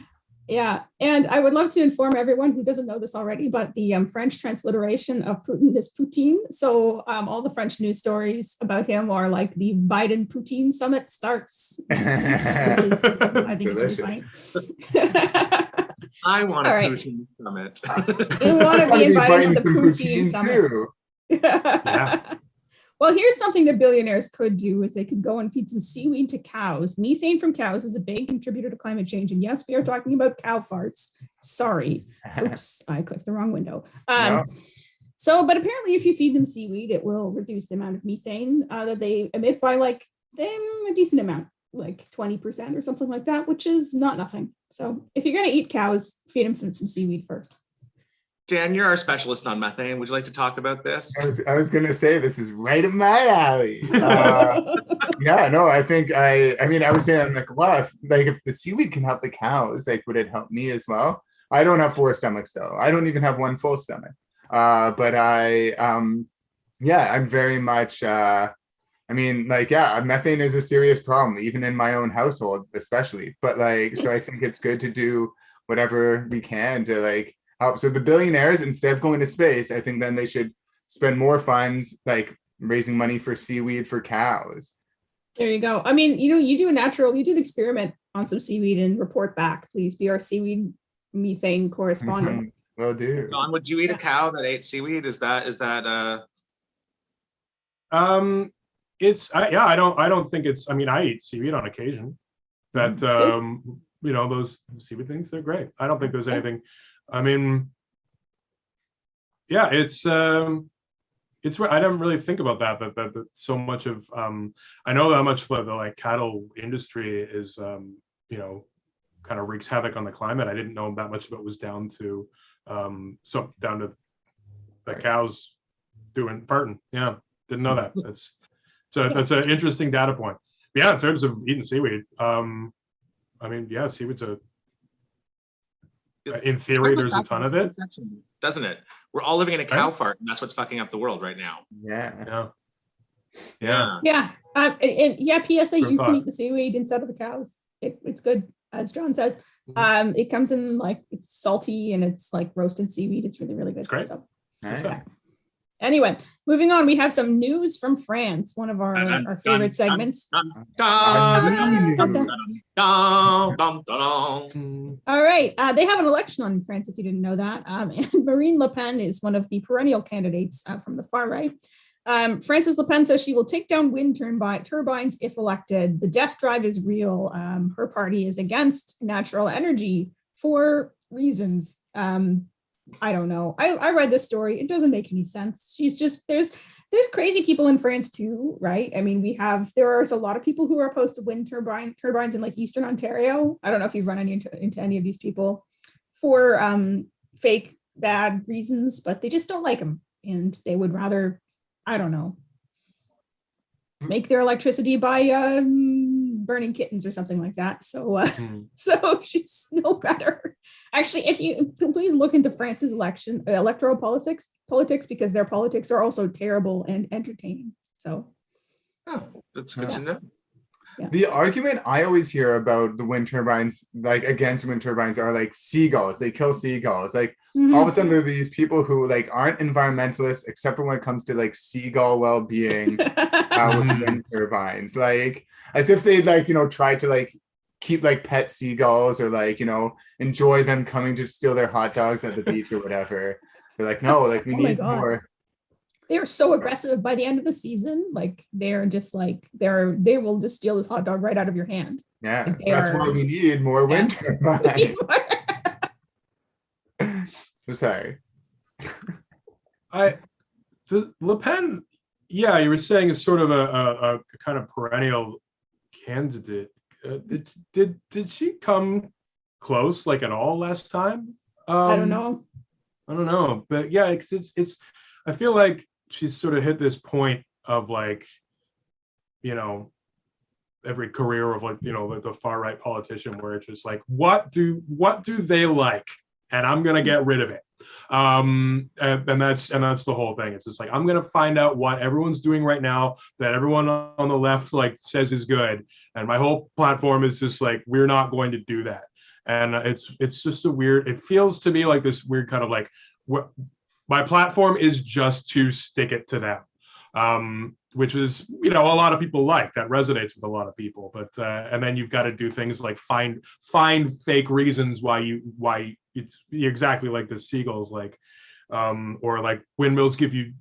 Yeah, and I would love to inform everyone who doesn't know this already, but the French transliteration of Putin is Poutine. So all the French news stories about him are like the Biden-Putin summit starts, which is, I think is really funny. I want a All right. Putin summit. You want to be invited to the some Poutine summit. too. Yeah. Well, here's something that billionaires could do is they could go and feed some seaweed to cows. Methane from cows is a big contributor to climate change. And yes, we are talking about cow farts. Sorry. Oops, I clicked the wrong window. No. So, but apparently if you feed them seaweed, it will reduce the amount of methane that they emit by like a decent amount, like 20% or something like that, which is not nothing. So if you're going to eat cows, feed them some seaweed first. Dan, you're our specialist on methane. Would you like to talk about this? I was gonna say this is right up my alley. Yeah, no, I think I was saying, I'm like, well, if the seaweed can help the cows, like, would it help me as well? I don't have 4 stomachs though. I don't even have one full stomach. But I'm very much. Methane is a serious problem, even in my own household, especially. But so I think it's good to do whatever we can to help. So the billionaires, instead of going to space, I think then they should spend more funds raising money for seaweed for cows. There you go. I mean, you do an experiment on some seaweed and report back. Please be our seaweed methane correspondent. Will do. John, would you eat a cow that ate seaweed? I don't think it's, I eat seaweed on occasion. That those seaweed things, they're great. I don't think there's anything. It's I don't really think about that so much of I know how much the cattle industry is kind of wreaks havoc on the climate. I didn't know that much of it was down to the cows doing farting. Yeah, didn't know that. That's an interesting data point. But yeah, in terms of eating seaweed, seaweed's in theory, there's a ton of it, doesn't it? We're all living in a cow fart, and that's what's fucking up the world right now. Yeah. PSA, you can eat the seaweed instead of the cows. It's good, as John says. It comes in it's salty and it's roasted seaweed. It's really, really good. It's great. So, Yeah. Anyway, moving on, we have some news from France, one of our favorite segments. All right, they have an election on in France, if you didn't know that. And Marine Le Pen is one of the perennial candidates from the far right. Frances Le Pen says she will take down wind turbines if elected. The death drive is real. Her party is against natural energy for reasons. I don't know. I read this story. It doesn't make any sense. She's just, there's crazy people in France too, right? I mean, there are a lot of people who are opposed to wind turbines in Eastern Ontario. I don't know if you've run into any of these people for fake bad reasons, but they just don't like them. And they would rather, I don't know, make their electricity by burning kittens or something like that. So she's no better. Actually, if you please look into France's electoral politics, because their politics are also terrible and entertaining. So that's good to know. Yeah. The argument I always hear about the wind turbines, against wind turbines, are seagulls. They kill seagulls. All of a sudden there are these people who aren't environmentalists except for when it comes to seagull well-being with wind turbines. As if they try to keep pet seagulls or enjoy them coming to steal their hot dogs at the beach or whatever. They're no, we need more. They're so aggressive by the end of the season. They're just they will just steal this hot dog right out of your hand. Yeah, that's why we need more wind turbines. Sorry. Le Pen, you were saying is sort of a kind of perennial candidate. Did she come close at all last time? I don't know, but yeah, it's I feel like she's sort of hit this point of every career of like, like the far right politician, where it's just like, what do they like, and I'm gonna get rid of it. And that's the whole thing. It's just like, I'm gonna find out what everyone's doing right now that everyone on the left like says is good, and my whole platform is just like, we're not going to do that. And it's just a weird, it feels to me like this weird kind of like, my platform is just to stick it to them, which is, a lot of people like, that resonates with a lot of people. But and then you've got to do things like find fake reasons why it's exactly like the seagulls, like, or like windmills give you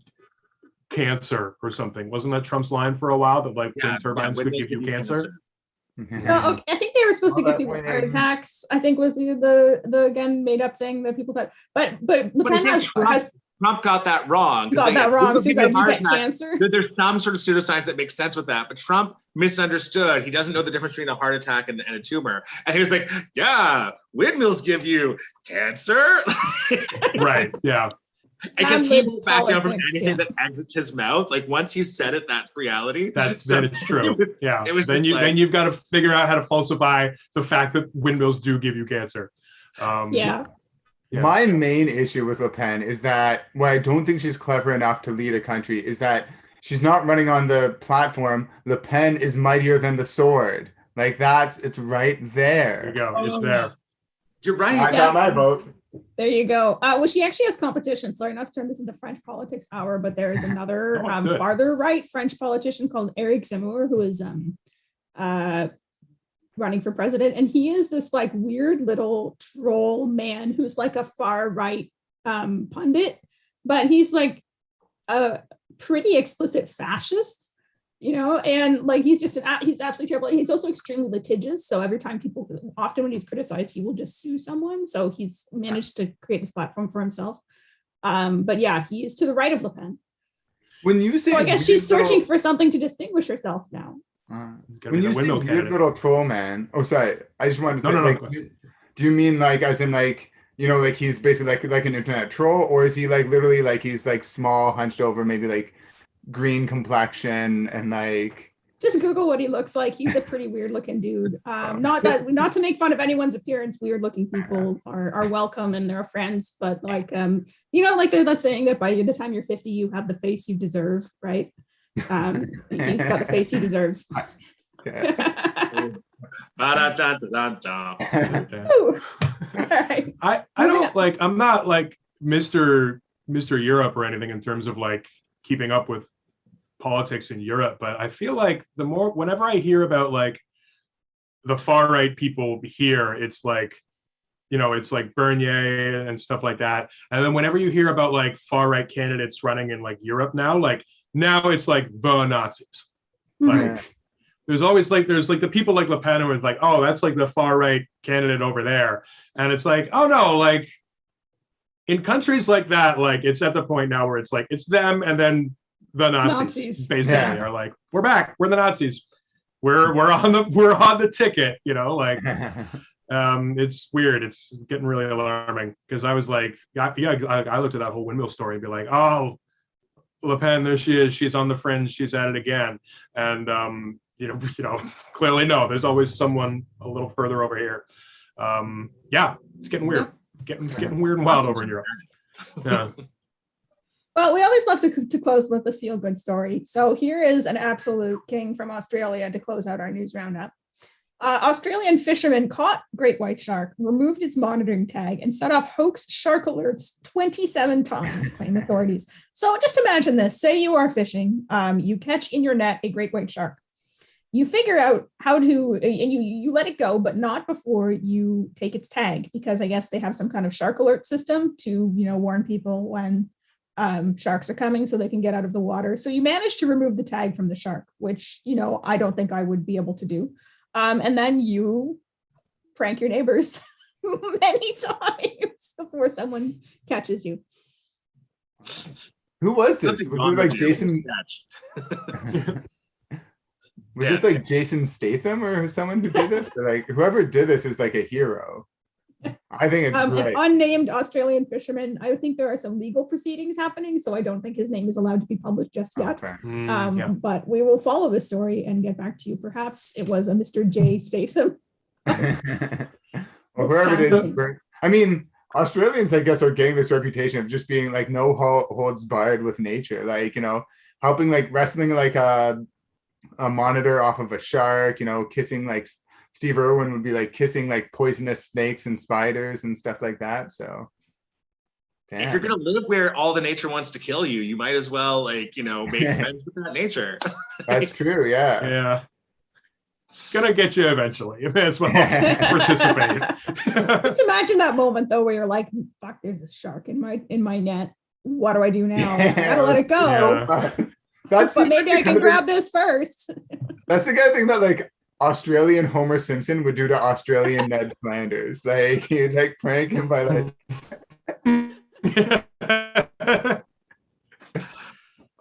cancer or something. Wasn't that Trump's line for a while, that like wind turbines could give you cancer? No, okay. I think they were supposed to give people heart attacks. I think was the again made up thing that people thought. But Le Pen has Trump got that wrong. Got that wrong. So he's like, you get cancer. There's some sort of pseudoscience that makes sense with that, but Trump misunderstood. He doesn't know the difference between a heart attack and a tumor. And he was like, yeah, windmills give you cancer. Right, yeah. Because he won't back down from anything that exits his mouth. Like once he said it, that's reality. Then it's true. Yeah. Then you've got to figure out how to falsify the fact that windmills do give you cancer. Yeah. My main issue with Le Pen is that where I don't think she's clever enough to lead a country is that she's not running on the platform. Le Pen is mightier than the sword. Like it's right there. There you go. It's there. You're right. I got my vote. There you go. Well, she actually has competition. Sorry, not to turn this into French politics hour, but there is another farther right French politician called Eric Zemmour, who is running for president, and he is this like weird little troll man who's like a far right pundit, but he's like a pretty explicit fascist, and like he's absolutely terrible. He's also extremely litigious, so every time often when he's criticized, he will just sue someone. So he's managed to create this platform for himself. But yeah, he is to the right of Le Pen. When you say, I guess she's searching for something to distinguish herself now. When you say weird little troll man, sorry, I just wanted to say, do you mean like as in like, like he's basically like an internet troll, or is he like literally like he's like small, hunched over, maybe like green complexion, and like just Google what he looks like. He's a pretty weird looking dude. Not to make fun of anyone's appearance. Weird looking people are welcome and they're friends, but like like they're that saying that by the time you're 50, you have the face you deserve, right? He's got the face he deserves. I don't like, I'm not like Mr. Europe or anything in terms of like keeping up with politics in Europe, but I feel like whenever I hear about like the far right people here, it's like, it's like Bernier and stuff like that. And then whenever you hear about like far right candidates running in like Europe now it's like the Nazis. Like there's the people like Le Pen who is like, oh, that's like the far right candidate over there. And it's like, oh no, like in countries like that, like it's at the point now where it's like it's them and then the Nazis. Basically are like, we're back, we're the Nazis. We're on the ticket, like it's weird. It's getting really alarming because I was like, I looked at that whole windmill story and be like, oh, Le Pen, there she is. She's on the fringe. She's at it again. And clearly no. There's always someone a little further over here. It's getting weird. Getting weird and wild over in Europe. Yeah. Well, we always love to close with a feel-good story. So here is an absolute king from Australia to close out our news roundup. Australian fisherman caught great white shark, removed its monitoring tag, and set off hoax shark alerts 27 times, claim authorities. So just imagine this. Say you are fishing, you catch in your net a great white shark. You figure out how to, and you let it go, but not before you take its tag, because I guess they have some kind of shark alert system to, warn people when sharks are coming so they can get out of the water. So you manage to remove the tag from the shark, which, I don't think I would be able to do. And then you prank your neighbors many times before someone catches you. Who was this? Was it like Jason? Was this like Jason Statham or someone who did this? Like whoever did this is like a hero. I think it's An great. unnamed Australian fisherman. I think there are some legal proceedings happening, so I don't think his name is allowed to be published just yet. Okay. Yeah. But we will follow the story and get back to you. Perhaps it was a Mr. J. Statham. Well, whoever it is, I mean, Australians, I guess, are getting this reputation of just being like no holds barred with nature, like, you know, helping, like wrestling like a monitor off of a shark, you know, kissing, like Steve Irwin would be like kissing like poisonous snakes and spiders and stuff like that. So if you're gonna live where all the nature wants to kill you, you might as well, like, you know, make friends with that nature. That's true. Yeah. Yeah. Gonna get you eventually. You may as well participate. Just imagine that moment though, where you're like, "Fuck, there's a shark in my net. What do I do now? I gotta let it go." Yeah. But maybe I can grab this first. That's the kind of thing that like Australian Homer Simpson would do to Australian Ned Flanders. Like he'd like prank him by like.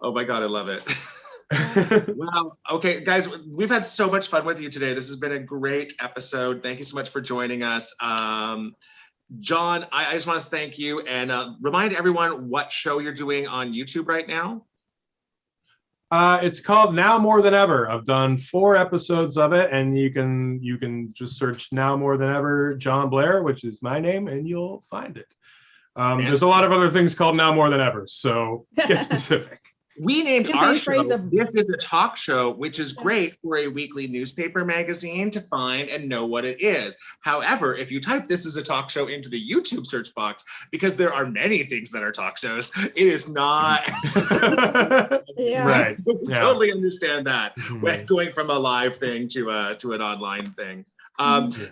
Oh my God, I love it. Wow. Okay, guys, we've had so much fun with you today. This has been a great episode. Thank you so much for joining us. Jon, I just want to thank you and remind everyone what show you're doing on YouTube right now. It's called Now More Than Ever. I've done 4 episodes of it, and you can just search Now More Than Ever Jon Blair, which is my name, and you'll find it. There's a lot of other things called Now More Than Ever, so get specific. We named our show This Is a Talk Show, which is great for a weekly newspaper magazine to find and know what it is. However, if you type This Is a Talk Show into the YouTube search box, because there are many things that are talk shows, it is not. Yeah. Right. So we totally understand that, when going from a live thing to an online thing.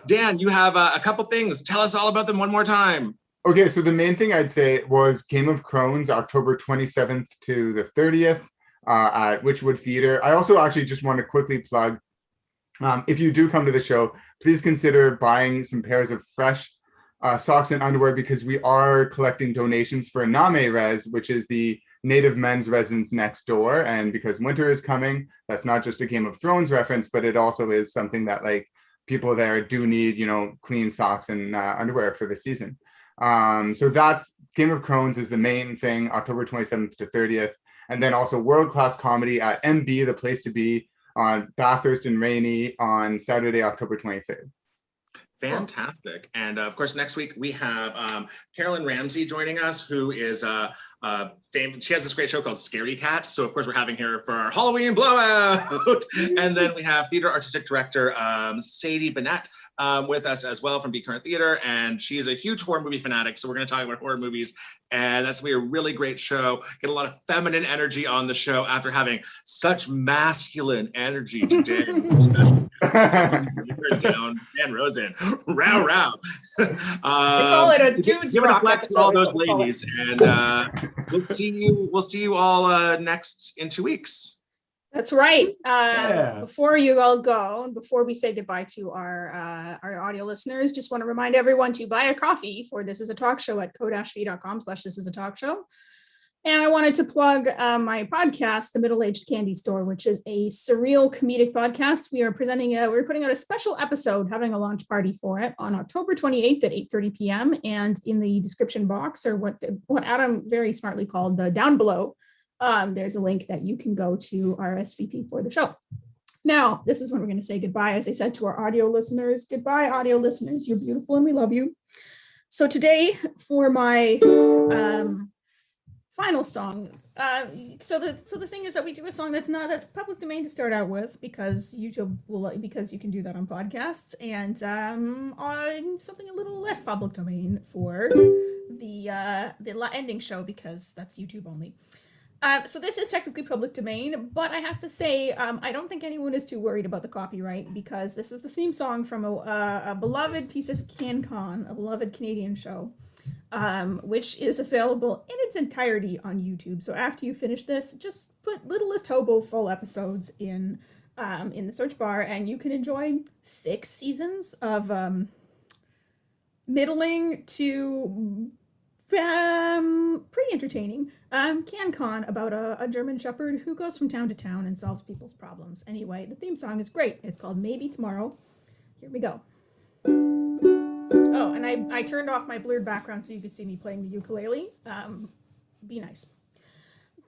Dan, you have a couple things. Tell us all about them one more time. Okay, so the main thing I'd say was Game of Crones, October 27th to the 30th at Witchwood Theatre. I also actually just want to quickly plug, if you do come to the show, please consider buying some pairs of fresh socks and underwear, because we are collecting donations for Name Res, which is the native men's residence next door. And because winter is coming, that's not just a Game of Thrones reference, but it also is something that like people there do need, you know, clean socks and underwear for the season. So that's Game of Crones is the main thing, October 27th to 30th. And then also world-class comedy at MB, the place to be, on Bathurst and Rainy on Saturday, October 23rd. Fantastic. And of course, next week we have Carolyn Ramsey joining us, who is famous. She has this great show called Scary Cat. So of course, we're having her for our Halloween blowout. And then we have theater artistic director Sadie Bennett with us as well from Be Current Theater. And she's a huge horror movie fanatic. So we're going to talk about horror movies. And that's going to be a really great show. Get a lot of feminine energy on the show after having such masculine energy today. Down Dan Rosen, row. We call it a dude's rock episode. All those ladies, and we'll see you all next in 2 weeks. That's right. Before you all go, and before we say goodbye to our audio listeners, just want to remind everyone to buy a coffee for This Is a Talk Show at ko-fi.com/This Is a Talk Show. And I wanted to plug my podcast, The Middle-Aged Candy Store, which is a surreal comedic podcast. We're putting out a special episode, having a launch party for it on October 28th at 8:30 p.m. And in the description box, or what Adam very smartly called the down below, there's a link that you can go to RSVP for the show. Now, this is when we're going to say goodbye, as I said, to our audio listeners. Goodbye, audio listeners. You're beautiful and we love you. So today, for my final song. So the thing is that we do a song that's public domain to start out with, because YouTube because you can do that on podcasts, and on something a little less public domain for the ending show, because that's YouTube only. So this is technically public domain, but I have to say I don't think anyone is too worried about the copyright, because this is the theme song from a beloved piece of CanCon, a beloved Canadian show. Which is available in its entirety on YouTube. So after you finish this, just put Littlest Hobo full episodes in the search bar, and you can enjoy 6 seasons of middling to pretty entertaining CanCon about a German Shepherd who goes from town to town and solves people's problems. Anyway, the theme song is great. It's called Maybe Tomorrow. Here we go. Oh, and I turned off my blurred background so you could see me playing the ukulele. Be nice.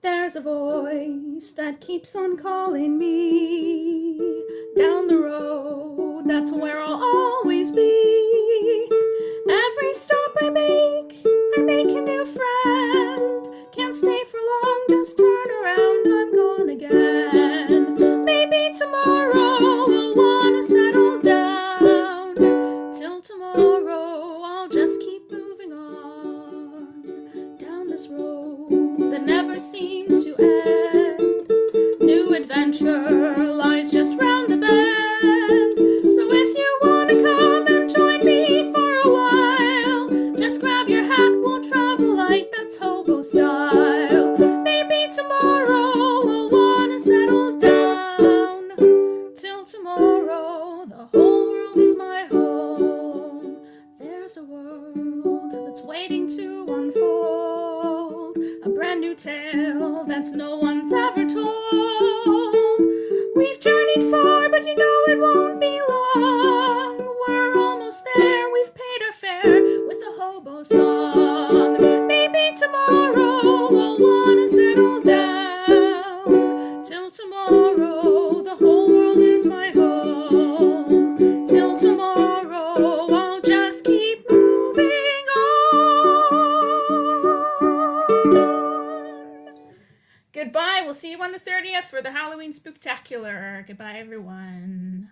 There's a voice that keeps on calling me down the road. That's where I'll always be. Every stop I make a new friend. Can't stay for long, just turn around, I'm gone again. Maybe tomorrow we'll wanna settle down. Till tomorrow I'll just keep moving on down this road that never seems to end. New adventure lies just round the bend. So if you wanna come and join me for a while, just grab your hat, we'll travel light, that's hobo style. Maybe tomorrow we'll wanna settle down. Till tomorrow the whole world is my home. There's a world that's waiting to unfold, a brand new tale that's no one's ever told. We've journeyed far, but you know it won't be long. We're almost there, we've paid our fare with a hobo song. Maybe tomorrow we'll wanna settle down. Till tomorrow the whole world is my home. Till tomorrow I'll just keep moving on. Goodbye, we'll see you on the 30th for the Halloween Spooktacular. Goodbye, everyone.